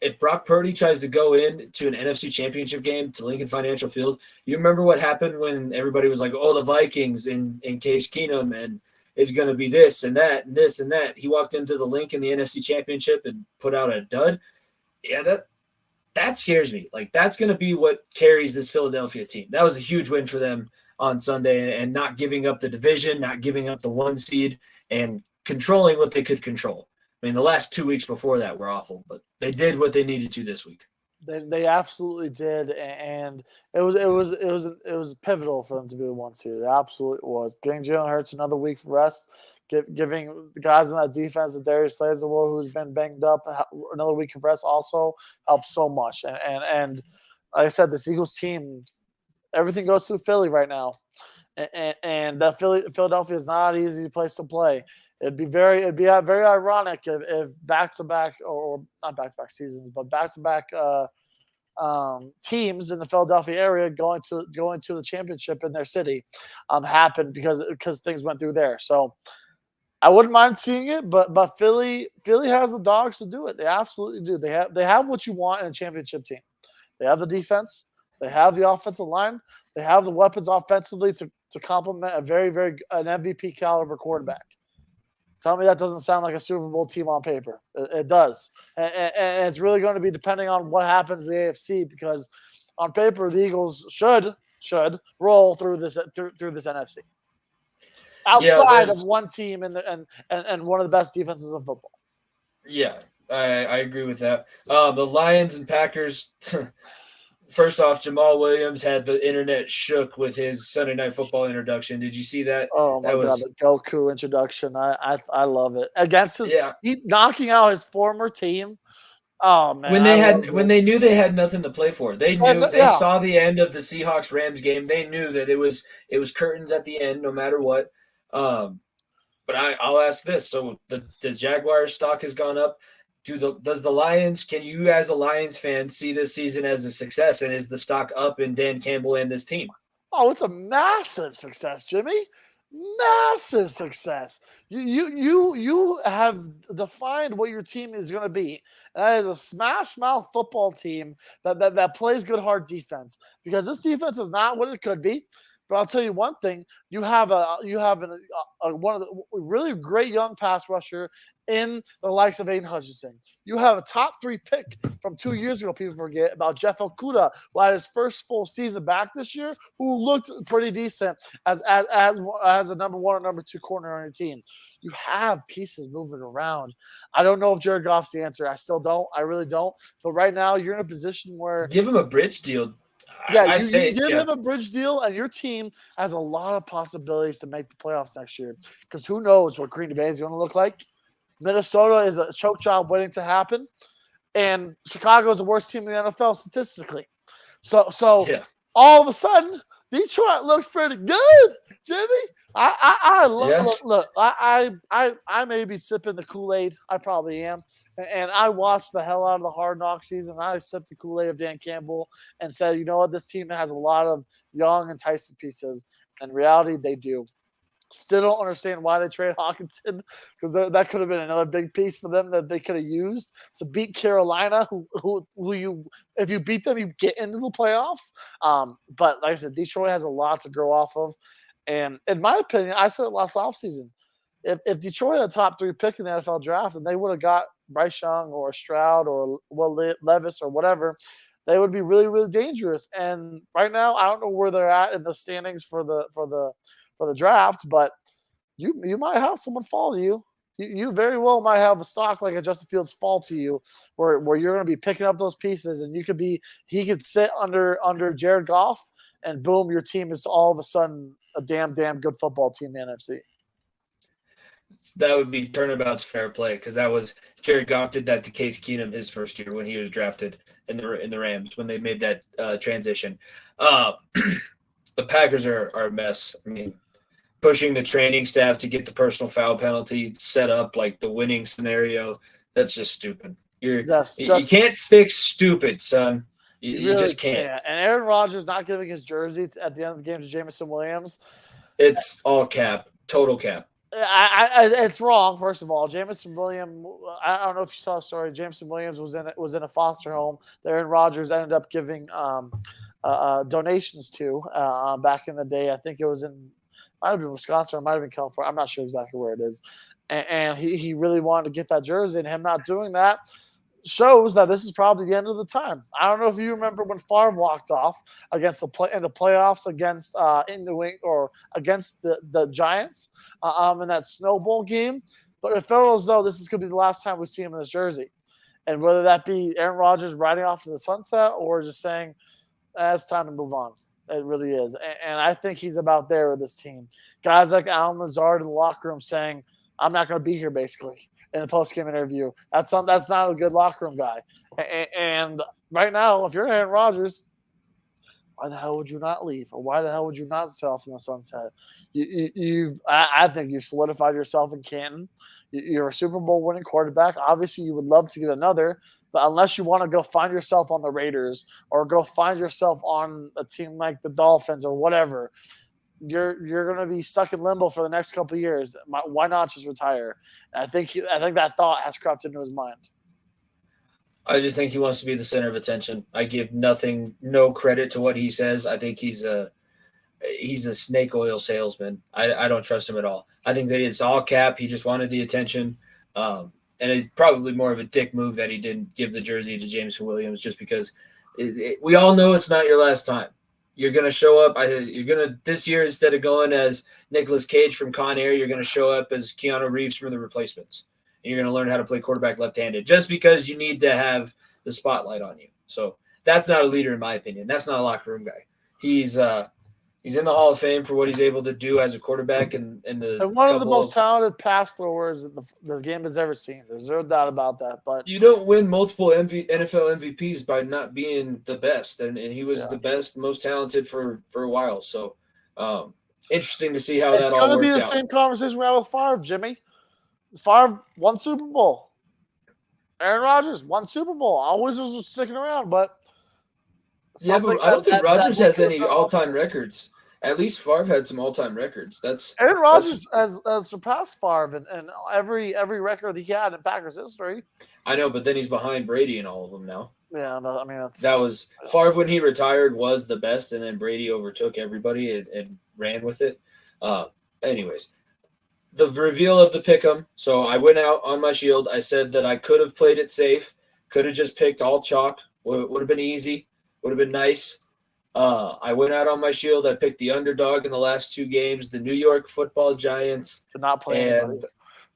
if Brock Purdy tries to go into an NFC Championship game to Lincoln Financial Field, you remember what happened when everybody was like, oh, the Vikings in Case Keenum, and it's going to be this and that and this and that. He walked into the link in the NFC Championship and put out a dud. Yeah, that scares me. Like, that's going to be what carries this Philadelphia team. That was a huge win for them on Sunday, and not giving up the division, not giving up the 1 seed, and controlling what they could control. I mean, the last 2 weeks before that were awful, but they did what they needed to this week. They absolutely did, and it was pivotal for them to be the 1 seed. It absolutely was. Getting Jalen Hurts another week for rest, giving the guys in that defense, the Darius Slay's of the world, who's been banged up, another week of rest also helps so much. And like I said, this Eagles team, everything goes through Philly right now, and that Philadelphia is not an easy place to play. It'd be very ironic if back-to-back, or not back-to-back seasons, but back-to-back teams in the Philadelphia area going to the championship in their city happened because things went through there. So I wouldn't mind seeing it, but Philly has the dogs to do it. They absolutely do. They have what you want in a championship team. They have the defense. They have the offensive line. They have the weapons offensively to complement a very, very an MVP caliber quarterback. Tell me that doesn't sound like a Super Bowl team on paper. It does. And it's really going to be depending on what happens in the AFC, because on paper, the Eagles should roll through this NFC. Outside of one team and one of the best defenses in football. Yeah, I agree with that. The Lions and Packers, first off, Jamal Williams had the internet shook with his Sunday Night Football introduction. Did you see that? Oh my God, the Goku introduction. I love it. Against knocking out his former team. Oh man. When they knew they had nothing to play for. They saw the end of the Seahawks Rams game. They knew that it was curtains at the end no matter what. But I'll ask this. So the Jaguars stock has gone up. Does the Lions, can you as a Lions fan see this season as a success, and is the stock up in Dan Campbell and this team? Oh, it's a massive success, Jimmy. Massive success. You have defined what your team is going to be. That is a smash mouth football team that plays good hard defense, because this defense is not what it could be. But I'll tell you one thing: you have one of the really great young pass rusher in the likes of Aiden Hutchinson. You have a top 3 pick from 2 years ago. People forget about Jeff Okudah, who had his first full season back this year, who looked pretty decent as a number 1 or number 2 corner on your team. You have pieces moving around. I don't know if Jared Goff's the answer. I still don't. I really don't. But right now, you're in a position where Give him a bridge deal. you give him a bridge deal, and your team has a lot of possibilities to make the playoffs next year. Because who knows what Green Bay is going to look like? Minnesota is a choke job waiting to happen, and Chicago is the worst team in the NFL statistically. So all of a sudden, Detroit looks pretty good, Jimmy. I may be sipping the Kool-Aid. I probably am. And I watched the hell out of the Hard Knock season. I sipped the Kool-Aid of Dan Campbell and said, you know what, this team has a lot of young, enticing pieces. In reality, they do. Still don't understand why they trade Hawkinson, because that could have been another big piece for them that they could have used to beat Carolina, who you, if you beat them, you get into the playoffs. But like I said, Detroit has a lot to grow off of. And in my opinion, I said it last offseason, if Detroit had a top 3 pick in the NFL draft and they would have got Bryce Young or Stroud or Will Levis or whatever, they would be really, really dangerous. And right now, I don't know where they're at in the standings for the draft, but you might have someone fall to you. You very well might have a stock like a Justin Fields fall to you, where you're going to be picking up those pieces, and he could sit under Jared Goff, and boom, your team is all of a sudden a damn good football team in the NFC. That would be turnabout's fair play, because that was Jared Goff did that to Case Keenum his first year when he was drafted in the Rams when they made that transition. The Packers are a mess. I mean, pushing the training staff to get the personal foul penalty set up like the winning scenario, that's just stupid. You can't fix stupid, son. You really just can't. And Aaron Rodgers not giving his jersey at the end of the game to Jameson Williams. It's all cap, total cap. It's wrong. First of all, Jameson Williams. I don't know if you saw the story. Jameson Williams was in a foster home that Aaron Rodgers ended up giving donations to back in the day. I think it might have been Wisconsin or might have been California. I'm not sure exactly where it is. And he really wanted to get that jersey, and him not doing that shows that this is probably the end of the time. I don't know if you remember when Favre walked off in the playoffs against in New England or against the Giants in that Snow Bowl game, but it felt as though this is going to be the last time we see him in this jersey. And whether that be Aaron Rodgers riding off to the sunset or just saying, it's time to move on. It really is. And I think he's about there with this team. Guys like Alan Lazard in the locker room saying, I'm not going to be here, basically, in a post-game interview. That's not a good locker room guy. And right now, if you're Aaron Rodgers, why the hell would you not leave? Or why the hell would you not sail off in the sunset? I think you've solidified yourself in Canton. You're a Super Bowl winning quarterback. Obviously, you would love to get another, but unless you want to go find yourself on the Raiders or go find yourself on a team like the Dolphins or whatever, you're going to be stuck in limbo for the next couple of years. Why not just retire? And I think that thought has crept into his mind. I just think he wants to be the center of attention. I give no credit to what he says. I think he's a snake oil salesman. I don't trust him at all. I think that it's all cap. He just wanted the attention. And it's probably more of a dick move that he didn't give the jersey to Jameson Williams, just because we all know it's not your last time. You're going to show up. This year, instead of going as Nicolas Cage from Con Air, you're going to show up as Keanu Reeves from The Replacements. And you're going to learn how to play quarterback left-handed just because you need to have the spotlight on you. So that's not a leader, in my opinion. That's not a locker room guy. He's in the Hall of Fame for what he's able to do as a quarterback and one of the most talented pass throwers the game has ever seen. There's no doubt about that. But you don't win multiple NFL MVPs by not being the best, and he was the best, most talented for a while. So interesting to see how that all worked out. It's going to be the same conversation we had with Favre, Jimmy. Favre won Super Bowl. Aaron Rodgers won Super Bowl. Always was sticking around, but I don't think Rodgers has any all-time records. At least Favre had some all-time records. Aaron Rodgers has surpassed Favre in every record he had in Packers history. I know, but then he's behind Brady in all of them now. Yeah, no, I mean That was Favre when he retired was the best, and then Brady overtook everybody and ran with it. Anyways, the reveal of the pick'em. So I went out on my shield. I said that I could have played it safe, could have just picked all chalk. Would have been easy. Would have been nice. I went out on my shield. I picked the underdog in the last 2 games, the New York Football Giants, did not play anybody.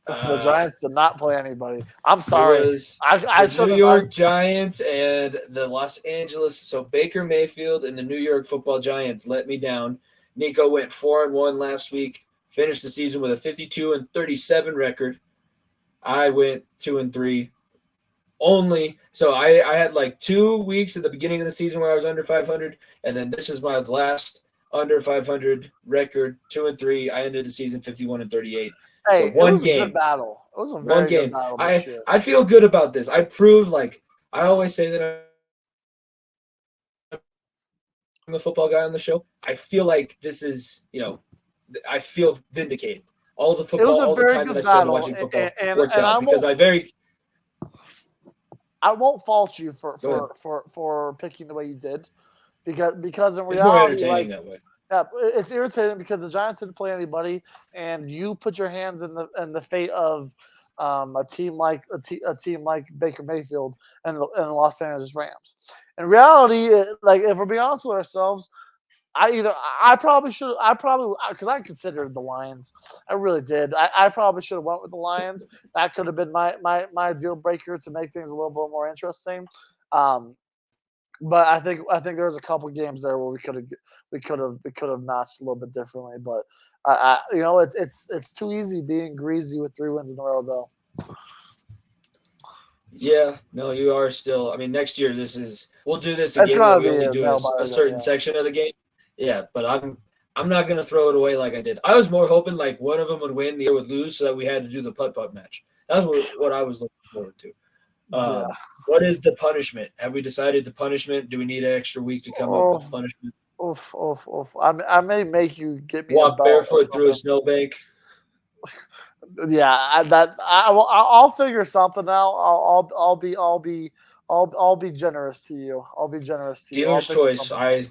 and The Giants did not play anybody. I'm it sorry. was I the should New have. York Giants and the Los Angeles. So Baker Mayfield and the New York Football Giants let me down. Niko went 4-1 last week, finished the season with a 52-37 record. I went 2-3. Only so I had like 2 weeks at the beginning of the season where I was under 500, and then this is my last under 500 record, 2-3. I ended the season 51-38. Hey, So it one was a game. good battle. It was a One very game. good battle this year. I feel good about this. I proved, like I always say that I'm a football guy on the show. I feel like this is, I feel vindicated. All the It was football, a all the very time that good I spent battle, watching football and worked out because I won't fault you Go for picking the way you did, because in it's more reality, entertaining like that way. yeah, it's irritating because the Giants didn't play anybody, and you put your hands in the fate of a team like Baker Mayfield and the Los Angeles Rams. In reality, like if we're being honest with ourselves, I probably because I considered the Lions. I really did. I probably should have went with the Lions. That could have been my deal breaker to make things a little bit more interesting. But I think there was a couple games there where we could have matched a little bit differently. But it's too easy being greasy with 3 wins in a row though. Yeah, no, you are still. I mean, next year we'll do this It's again where gonna we be only a do nail biter a then, certain yeah. section of the game. Yeah, but I'm not gonna throw it away like I did. I was more hoping like one of them would win, the other would lose, so that we had to do the putt match. That's what I was looking forward to. Yeah. What is the punishment? Have we decided the punishment? Do we need an extra week to come up with the punishment? Oof. I may make you get me a Walk belt or barefoot through a something. snowbank. Yeah, I'll figure something out. I'll be generous to you. I'll be generous to you. I'll Dealer's figure choice. something out.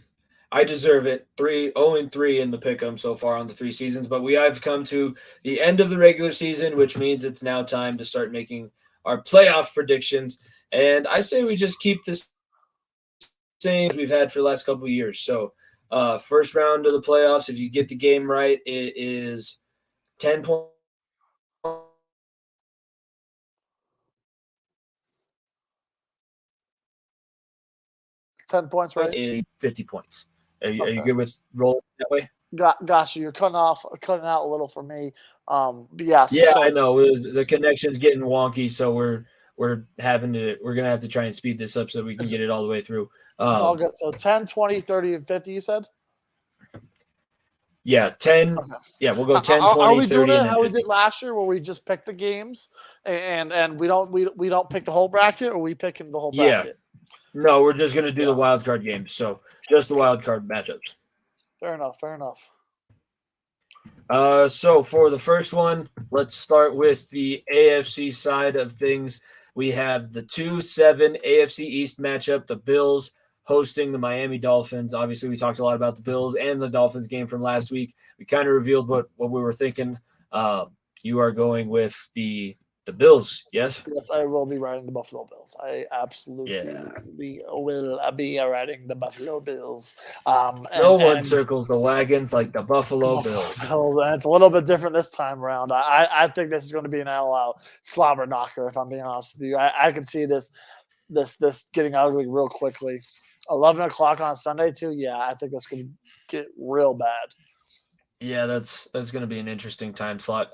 I deserve it. 0-3 in the pick'em so far on the 3 seasons, but we have come to the end of the regular season, which means it's now time to start making our playoff predictions. And I say we just keep this same as we've had for the last couple of years. So, first round of the playoffs, if you get the game right, it is 10 points. 10 points, right? 50 points. Are you Okay. good with rolling that way? Gosh, you're cutting out a little for me. But yes. Yeah, So I know the connection's getting wonky, so we're gonna have to try and speed this up so we can get it all the way through. It's all good. So 10, 20, 30, and 50, you said? Yeah, 10. Okay. Yeah, we'll go 10, Are 20, we 30, doing it and then how we 50. did last year, where we just pick the games and we don't pick the whole bracket, or we picking the whole Yeah. bracket? No, we're just gonna do the wild card games. So just the wild card matchups. Fair enough. So for the first one, let's start with the AFC side of things. We have the 2-7 AFC East matchup, the Bills hosting the Miami Dolphins. Obviously, we talked a lot about the Bills and the Dolphins game from last week. We kind of revealed what we were thinking. You are going with the Bills, yes? Yes, I will be riding the Buffalo Bills. I absolutely will be riding the Buffalo Bills. No one circles the wagons like the Buffalo Bills. And it's a little bit different this time around. I think this is going to be an all-out slobber knocker, if I'm being honest with you. I can see this getting ugly real quickly. 11 o'clock on Sunday too. Yeah, I think that's going to get real bad. Yeah, that's going to be an interesting time slot.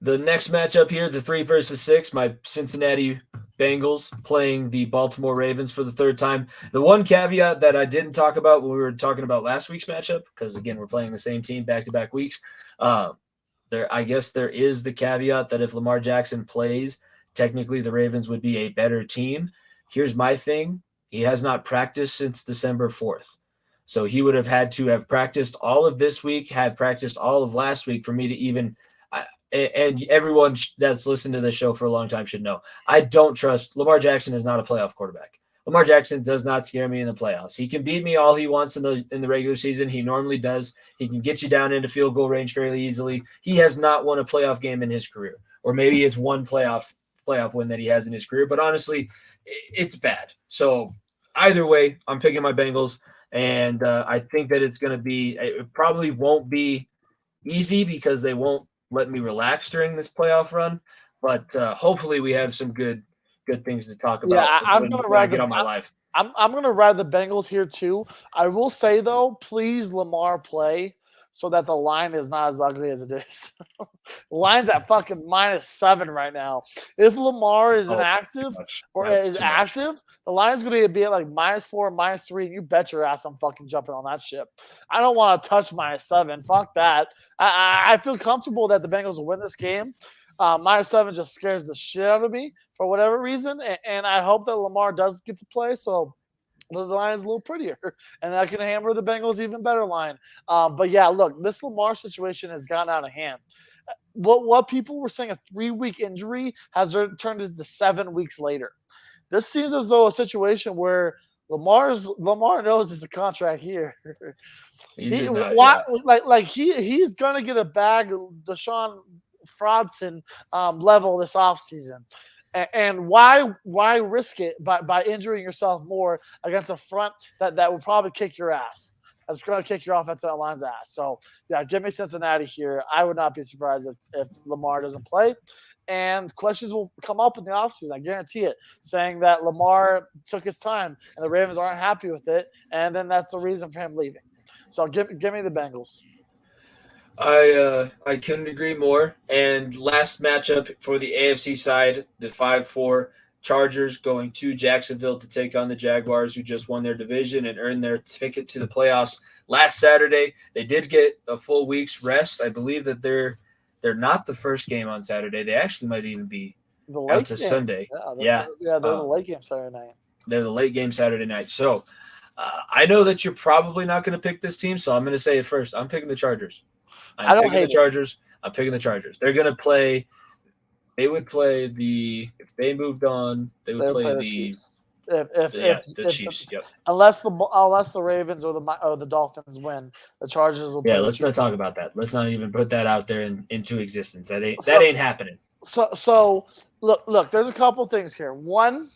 The next matchup here, the 3 versus 6, my Cincinnati Bengals playing the Baltimore Ravens for the third time. The one caveat that I didn't talk about when we were talking about last week's matchup, because again, we're playing the same team back-to-back weeks. I guess there is the caveat that if Lamar Jackson plays, technically the Ravens would be a better team. Here's my thing. He has not practiced since December 4th. So he would have had to have practiced all of this week, have practiced all of last week for me to even and everyone that's listened to this show for a long time should know. I don't trust Lamar Jackson is not a playoff quarterback. Lamar Jackson does not scare me in the playoffs. He can beat me all he wants in the regular season. He normally does. He can get you down into field goal range fairly easily. He has not won a playoff game in his career, or maybe it's one playoff win that he has in his career. But honestly, it's bad. So either way, I'm picking my Bengals, and I think that it's going to be. It probably won't be easy because they won't let me relax during this playoff run. But hopefully, we have some good things to talk about. Yeah, I'm when, gonna when I ride get the. on my live. I'm gonna ride the Bengals here too. I will say though, please Lamar play so that the line is not as ugly as it is. The line's at fucking -7 right now. If Lamar is inactive or That's is too much. active, the line's gonna be at like -4, -3, and you bet your ass I'm fucking jumping on that ship. I don't want to touch -7. Fuck that. I feel comfortable that the Bengals will win this game. -7 just scares the shit out of me for whatever reason, and I hope that Lamar does get to play, so the line is a little prettier, and I can hammer the Bengals even better line. But yeah, look, this Lamar situation has gotten out of hand. What people were saying a 3-week injury has turned into 7 weeks later. This seems as though a situation where Lamar knows it's a contract here. He's gonna get a bag of Deshaun Fraudson level this offseason. And why risk it by injuring yourself more against a front that will probably kick your ass? That's going to kick your offensive line's ass. So, yeah, give me Cincinnati here. I would not be surprised if Lamar doesn't play. And questions will come up in the offseason, I guarantee it, saying that Lamar took his time and the Ravens aren't happy with it, and then that's the reason for him leaving. So give me the Bengals. I couldn't agree more. And last matchup for the AFC side, the 5-4 Chargers going to Jacksonville to take on the Jaguars, who just won their division and earned their ticket to the playoffs last Saturday. They did get a full week's rest. I believe that they're not the first game on Saturday. They actually might even be out to Sunday. They're the late game Saturday night. They're the late game Saturday night. So I know that you're probably not going to pick this team, so I'm going to say it first. I'm picking the Chargers. I'm picking the Chargers. They're going to play. They would play if they moved on, they would play the Chiefs. The Chiefs. Yep. Unless the Ravens or the Dolphins win, the Chargers will play. Yeah, let's not talk about that. Let's not even put that out there into existence. That ain't happening. So look, there's a couple things here. One,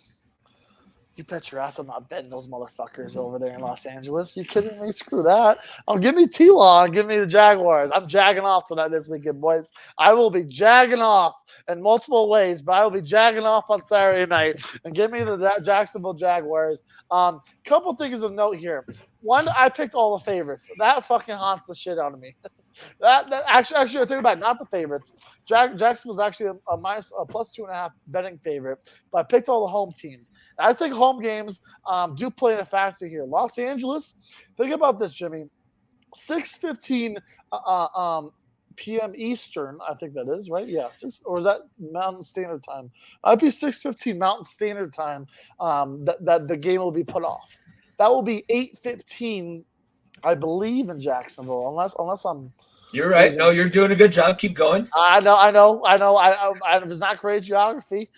you bet your ass I'm not betting those motherfuckers over there in Los Angeles. You kidding me? Screw that. Give me T-Law and give me the Jaguars. I'm jagging off tonight this weekend, boys. I will be jagging off in multiple ways, but I will be jagging off on Saturday night. And give me the Jacksonville Jaguars. Couple things of note here. One, I picked all the favorites. That fucking haunts the shit out of me. That actually, I take it back. Not the favorites. Jacksonville's actually a +2.5 betting favorite, but I picked all the home teams. And I think home games do play in a factor here. Los Angeles. Think about this, Jimmy. 6:15 p.m. Eastern. I think that is right. Yeah, or is that Mountain Standard Time? I'd be 6:15 Mountain Standard Time. That the game will be put off. That will be 8:15. I believe in Jacksonville, unless I'm. You're right. Losing. No, you're doing a good job. Keep going. I know. I was not great geography,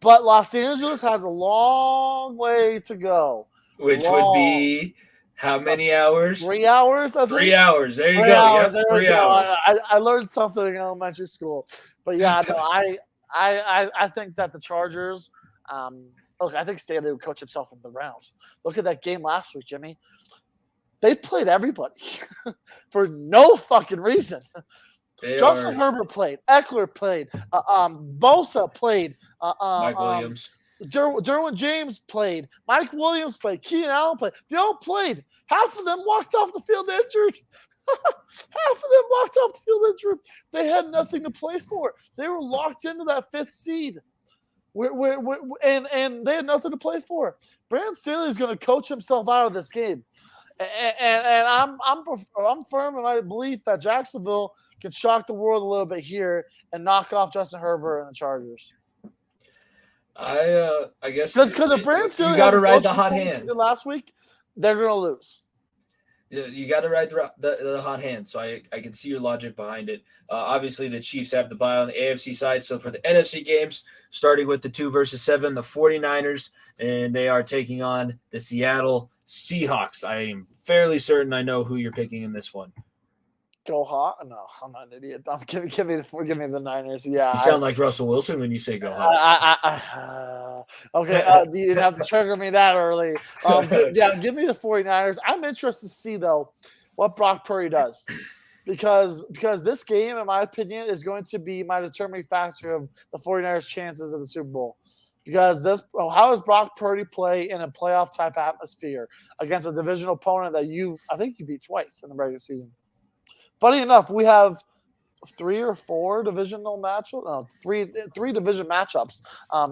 but Los Angeles has a long way to go. Which would be how many hours? 3 hours. I think. 3 hours. There you go. Yep, there 3 hours. I learned something in elementary school, but yeah, no, I think that the Chargers. Look, I think Staley would coach himself in the rounds. Look at that game last week, Jimmy. They played everybody for no fucking reason. Justin Herbert played. Eckler played. Bosa played. Mike Williams. Derwin James played. Mike Williams played. Keenan Allen played. They all played. Half of them walked off the field injured. They had nothing to play for. They were locked into that 5th seed. And they had nothing to play for. Brandon Staley is going to coach himself out of this game. And I'm firm in my belief that Jacksonville can shock the world a little bit here and knock off Justin Herbert and the Chargers. I guess because if Brandon Staley got to ride the hot hand last week, they're going to lose. You got to ride the hot hand. So I can see your logic behind it. Obviously, the Chiefs have the bye on the AFC side. So for the NFC games, starting with the 2 versus 7, the 49ers, and they are taking on the Seattle Seahawks. I am fairly certain I know who you're picking in this one. Go hot? No, I'm not an idiot. Give me the Niners. Yeah, You sound like Russell Wilson when you say go hot. Okay, you didn't have to trigger me that early. Give me the 49ers. I'm interested to see, though, what Brock Purdy does. Because this game, in my opinion, is going to be my determining factor of the 49ers' chances in the Super Bowl. Because how does Brock Purdy play in a playoff-type atmosphere against a divisional opponent that I think you beat twice in the regular season? Funny enough, we have 3 or 4 divisional matchups, three division matchups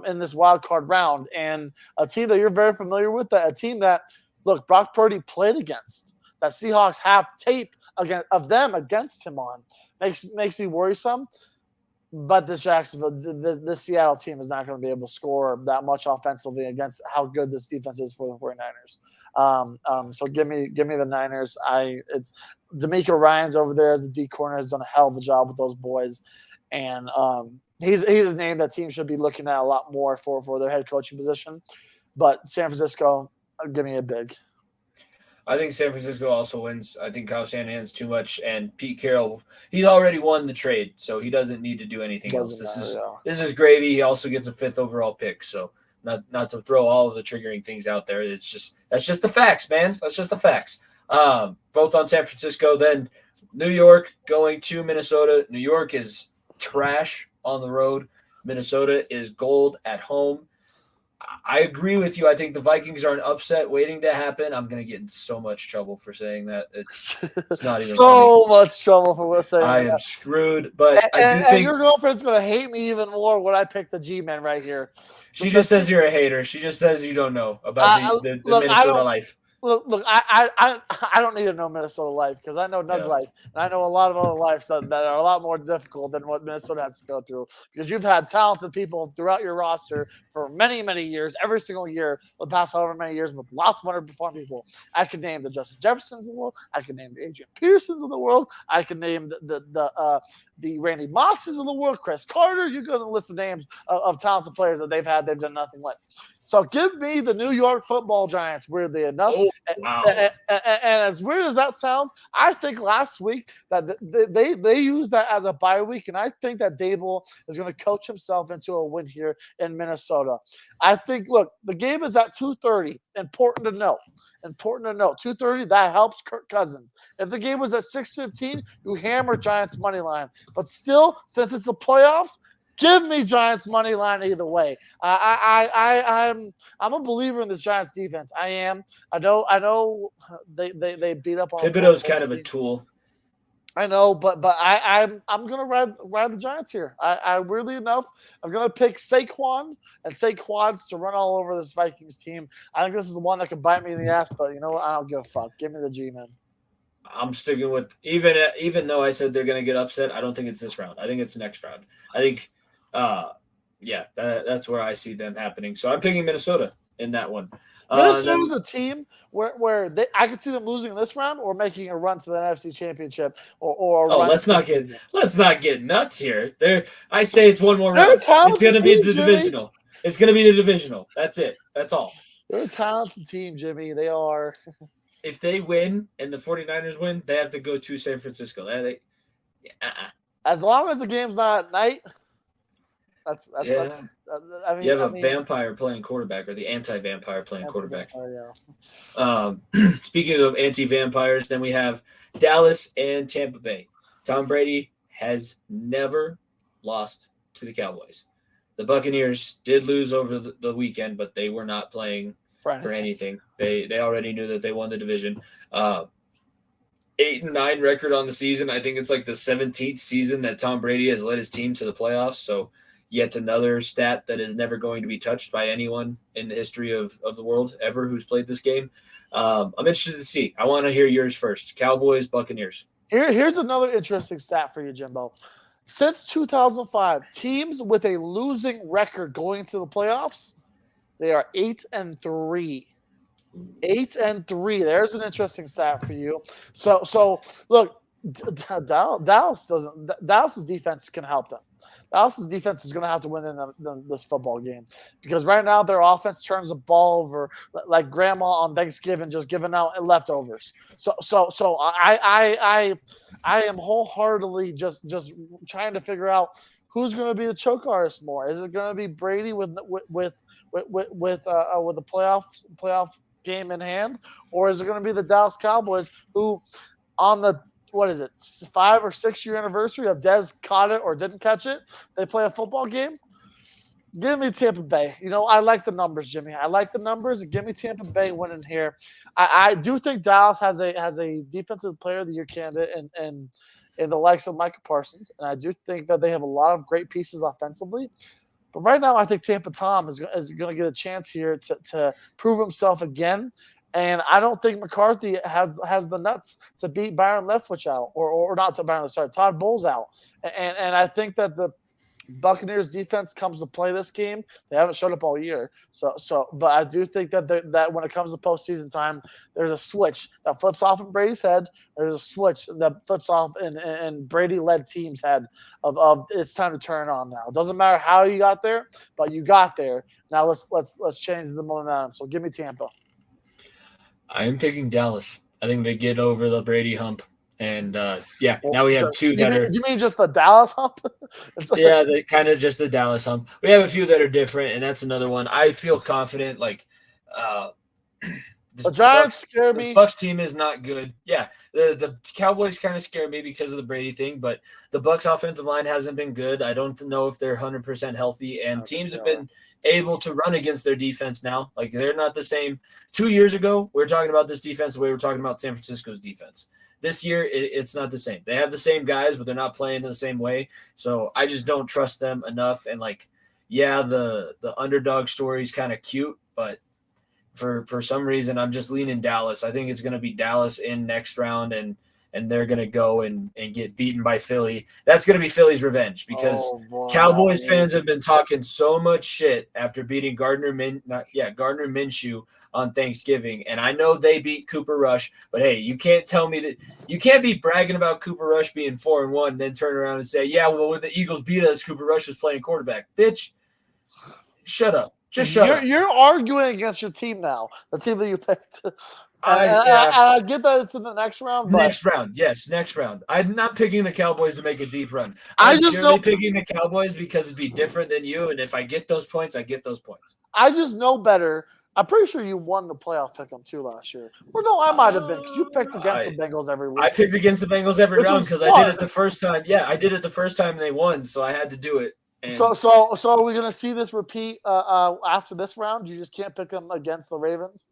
in this wild card round, and a team that you're very familiar with, a team that, look, Brock Purdy played against, that Seahawks have tape against him on, makes me worrisome. But this Seattle team is not going to be able to score that much offensively against how good this defense is for the 49ers. So give me the Niners. It's D'Amico Ryans over there as the D corner has done a hell of a job with those boys, and he's a name that teams should be looking at a lot more for their head coaching position. But San Francisco, give me a big. I think San Francisco also wins. I think Kyle Shanahan's too much, and Pete Carroll, he's already won the trade, so he doesn't need to do anything else. This is gravy. He also gets a 5th overall pick, so not to throw all of the triggering things out there. That's just the facts, man. That's just the facts. Both on San Francisco, then New York going to Minnesota. New York is trash on the road. Minnesota is gold at home. I agree with you. I think the Vikings are an upset waiting to happen. I'm going to get in so much trouble for saying that. It's not even so funny. Much trouble for saying I that. am screwed, but I do think and your girlfriend's going to hate me even more when I pick the G-men right here. She just says you're a hater. She just says you don't know about the Minnesota life. Look, I don't need to know Minnesota life because I know Nug life, and I know a lot of other lives that are a lot more difficult than what Minnesota has to go through. Because you've had talented people throughout your roster for many, many years, every single year, the past however many years, with lots of underperforming people. I could name the Justin Jeffersons of the world. I could name the Adrian Petersons of the world. I could name the Randy Mosses of the world, Chris Carter. You go to list of names of talented players that they've done nothing with. So give me the New York Football Giants, weirdly enough. Oh, wow. And as weird as that sounds, I think last week that they used that as a bye week, and I think that Dable is going to coach himself into a win here in Minnesota. I think, look, the game is at 2:30. Important to note. 2:30, that helps Kirk Cousins. If the game was at 6:15, you hammer Giants money line. But still, since it's the playoffs, give me Giants money line either way. I'm a believer in this Giants defense. I am. I know they beat up on Thibodeau's kind of a tool. I know, but I'm gonna ride the Giants here. I weirdly enough, I'm gonna pick Saquon and Saquon's to run all over this Vikings team. I think this is the one that could bite me in the ass, but you know what? I don't give a fuck. Give me the G-men. I'm sticking with even though I said they're gonna get upset. I don't think it's this round. I think it's next round. I think. That's where I see them happening. So I'm picking Minnesota in that one. Minnesota's a team where I could see them losing this round or making a run to the NFC Championship or let's not get nuts here. I say it's one more round. It's going to be the divisional. It's going to be the divisional. That's it. That's all. They're a talented team, Jimmy. They are. If they win and the 49ers win, they have to go to San Francisco. As long as the game's not at night. That's you have a vampire playing quarterback or the anti-vampire playing quarterback. Speaking of anti-vampires, then we have Dallas and Tampa Bay. Tom Brady has never lost to the Cowboys. The Buccaneers did lose over the weekend, but they were not playing for anything. They already knew that they won the division. 8-9 record on the season. I think it's like the 17th season that Tom Brady has led his team to the playoffs. So yet another stat that is never going to be touched by anyone in the history of the world ever who's played this game. I'm interested to see. I want to hear yours first. Cowboys, Buccaneers. Here's another interesting stat for you, Jimbo. Since 2005, teams with a losing record going to the playoffs, they are 8-3. 8-3. There's an interesting stat for you. So look, Dallas's defense can help them. Dallas's defense is going to have to win in this football game because right now their offense turns the ball over like grandma on Thanksgiving, just giving out leftovers. So I am wholeheartedly just trying to figure out who's going to be the choke artist more. Is it going to be Brady with the playoff game in hand, or is it going to be the Dallas Cowboys who on the 5 or 6 year anniversary of Dez caught it or didn't catch it, they play a football game? Give me Tampa Bay. I like the numbers, Jimmy. I like the numbers. Give me Tampa Bay winning here. I do think Dallas has a defensive player of the year candidate and in the likes of Micah Parsons, and I do think that they have a lot of great pieces offensively. But right now, I think Tampa Tom is going to get a chance here to prove himself again. And I don't think McCarthy has the nuts to beat Byron Leftwich out, or not to Byron. Sorry, Todd Bowles out. And I think that the Buccaneers defense comes to play this game. They haven't showed up all year. But I do think that when it comes to postseason time, there's a switch that flips off in Brady's head. There's a switch that flips off in Brady-led team's head of it's time to turn on now. It doesn't matter how you got there, but you got there. Now let's change the momentum. So give me Tampa. I am picking Dallas. I think they get over the Brady hump. And now we have two that are. You mean just the Dallas hump? Yeah, kind of just the Dallas hump. We have a few that are different, and that's another one. I feel confident. The Giants scare me. This Bucs team is not good. Yeah, the Cowboys kind of scare me because of the Brady thing, but the Bucs offensive line hasn't been good. I don't know if they're 100% healthy, and teams have been able to run against their defense now. Like, they're not the same. 2 years ago, we were talking about this defense the way we're talking about San Francisco's defense. This year, it's not the same. They have the same guys, but they're not playing the same way. So I just don't trust them enough. And, the underdog story is kind of cute, but for some reason, I'm just leaning Dallas. I think it's going to be Dallas in next round, and they're going to go and get beaten by Philly. That's going to be Philly's revenge because Cowboys fans have been talking so much shit after beating Gardner Minshew on Thanksgiving. And I know they beat Cooper Rush, but hey, you can't tell me that you can't be bragging about Cooper Rush being 4-1 and then turn around and say, yeah, well, when the Eagles beat us, Cooper Rush was playing quarterback. Bitch, shut up. Just shut up. You're arguing against your team now, the team that you picked. I get that it's in the next round. But next round. I'm not picking the Cowboys to make a deep run. I'm picking the Cowboys because it'd be different than you, and if I get those points, I get those points. I just know better. I'm pretty sure you won the playoff pick'em too last year. Well, no, I might have been because you picked against the Bengals every week. I picked against the Bengals every round because I did it the first time. Yeah, I did it the first time they won, so I had to do it. And so are we going to see this repeat after this round? You just can't pick them against the Ravens?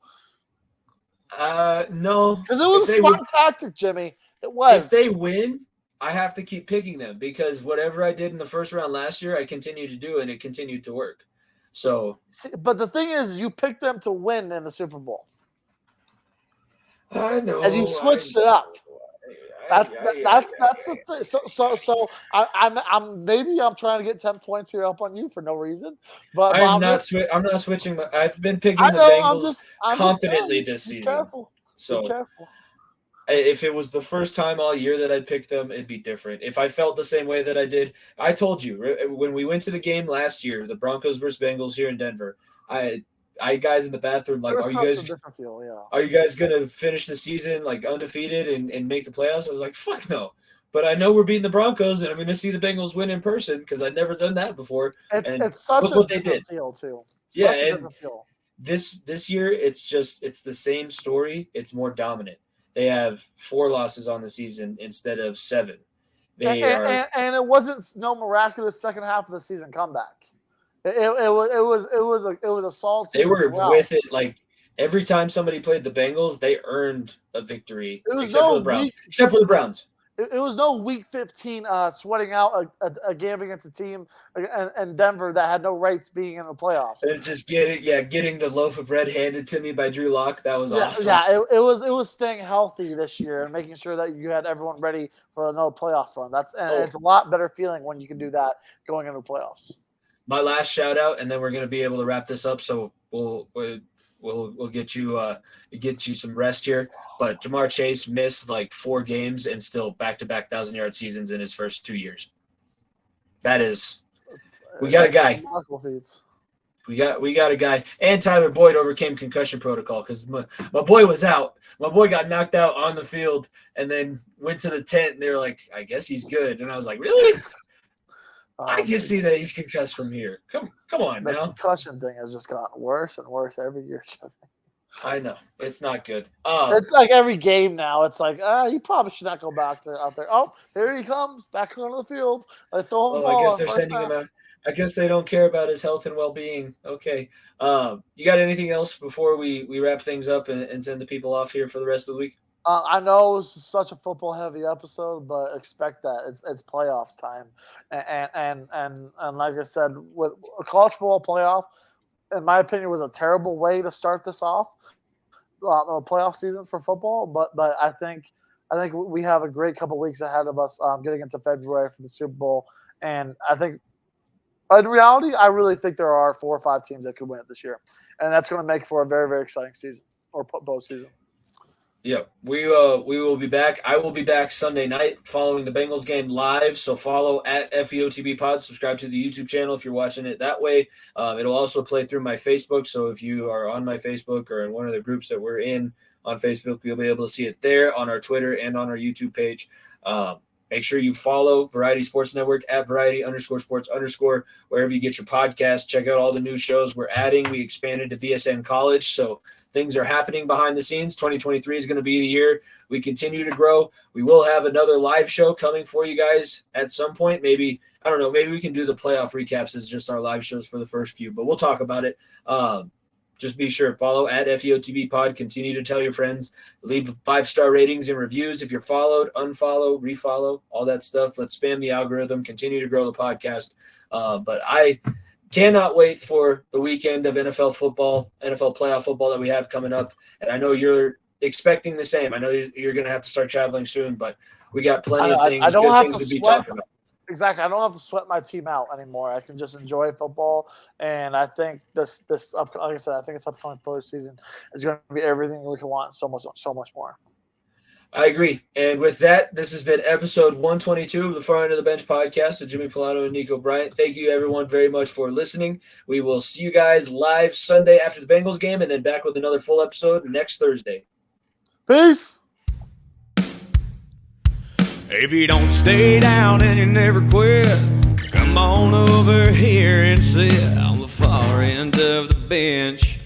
No. Because it was a smart tactic, Jimmy. It was. If they win, I have to keep picking them because whatever I did in the first round last year, I continue to do, and it continued to work. So, but the thing is, you picked them to win in the Super Bowl. I know. And you switched it up. That's the thing. So I'm trying to get 10 points here up on you for no reason. But I'm not switching. I've been picking the Bengals confidently this season. Careful. So be careful. If it was the first time all year that I picked them, it'd be different. If I felt the same way that I did, I told you when we went to the game last year, the Broncos versus Bengals here in Denver, I guys in the bathroom, like, are you guys gonna finish the season like undefeated and make the playoffs? I was like, fuck no. But I know we're beating the Broncos, and I'm gonna see the Bengals win in person because I'd never done that before. It's such a different feel too. This year it's the same story. It's more dominant. They have 4 losses on the season instead of 7. And it wasn't no miraculous second half of the season comeback. It was a solid season. They were with it like every time somebody played the Bengals, they earned a victory. Except for the Browns. It was no week 15 sweating out a game against a team in Denver that had no rights being in the playoffs. And just getting the loaf of bread handed to me by Drew Lock. That was awesome. Yeah, it was staying healthy this year and making sure that you had everyone ready for another playoff run. It's a lot better feeling when you can do that going into the playoffs. My last shout out, and then we're going to be able to wrap this up. So We'll get you some rest here. But Jamar Chase missed like 4 games and still back-to-back 1,000-yard seasons in his first 2 years. That is, we got a guy. We got a guy. And Tyler Boyd overcame concussion protocol because my boy was out. My boy got knocked out on the field and then went to the tent and they were like, I guess he's good. And I was like, really? I can see that he's concussed from here. Come on the now. The concussion thing has just gotten worse and worse every year. I know. It's not good. It's like every game now. It's like, you probably should not go back out there. Oh, here he comes, back onto the field. I throw him. I guess they're sending him out. I guess they don't care about his health and well-being. Okay. You got anything else before we wrap things up and send the people off here for the rest of the week? I know this is such a football-heavy episode, but expect that it's playoffs time, and like I said, with a college football playoff, in my opinion, was a terrible way to start this off, the playoff season for football. But I think we have a great couple weeks ahead of us, getting into February for the Super Bowl, and I think. In reality, I really think there are 4 or 5 teams that could win it this year, and that's going to make for a very, very exciting season or postseason. Yeah, we will be back. I will be back Sunday night following the Bengals game live. So follow at FEOTB Pod. Subscribe to the YouTube channel if you're watching it that way. It'll also play through my Facebook. So if you are on my Facebook or in one of the groups that we're in on Facebook, you'll be able to see it there on our Twitter and on our YouTube page. Make sure you follow Variety Sports Network at Variety_Sports_ wherever you get your podcast. Check out all the new shows we're adding. We expanded to VSN College, so things are happening behind the scenes. 2023 is going to be the year we continue to grow. We will have another live show coming for you guys at some point. Maybe, I don't know, maybe we can do the playoff recaps as just our live shows for the first few, but we'll talk about it. Just be sure, follow at FEOTB Pod. Continue to tell your friends. Leave 5-star ratings and reviews if you're followed, unfollow, refollow, all that stuff. Let's spam the algorithm. Continue to grow the podcast. But I cannot wait for the weekend of NFL football, NFL playoff football that we have coming up. And I know you're expecting the same. I know you're going to have to start traveling soon, but we got plenty of things, good things to be talking about. Exactly. I don't have to sweat my team out anymore. I can just enjoy football. And I think like I said, I think this upcoming postseason is going to be everything we can want so much more. I agree. And with that, this has been episode 122 of the Far End of the Bench podcast with Jimmy Pilato and Nico Bryant. Thank you, everyone, very much for listening. We will see you guys live Sunday after the Bengals game and then back with another full episode next Thursday. Peace. If you don't stay down and you never quit, come on over here and sit on the far end of the bench.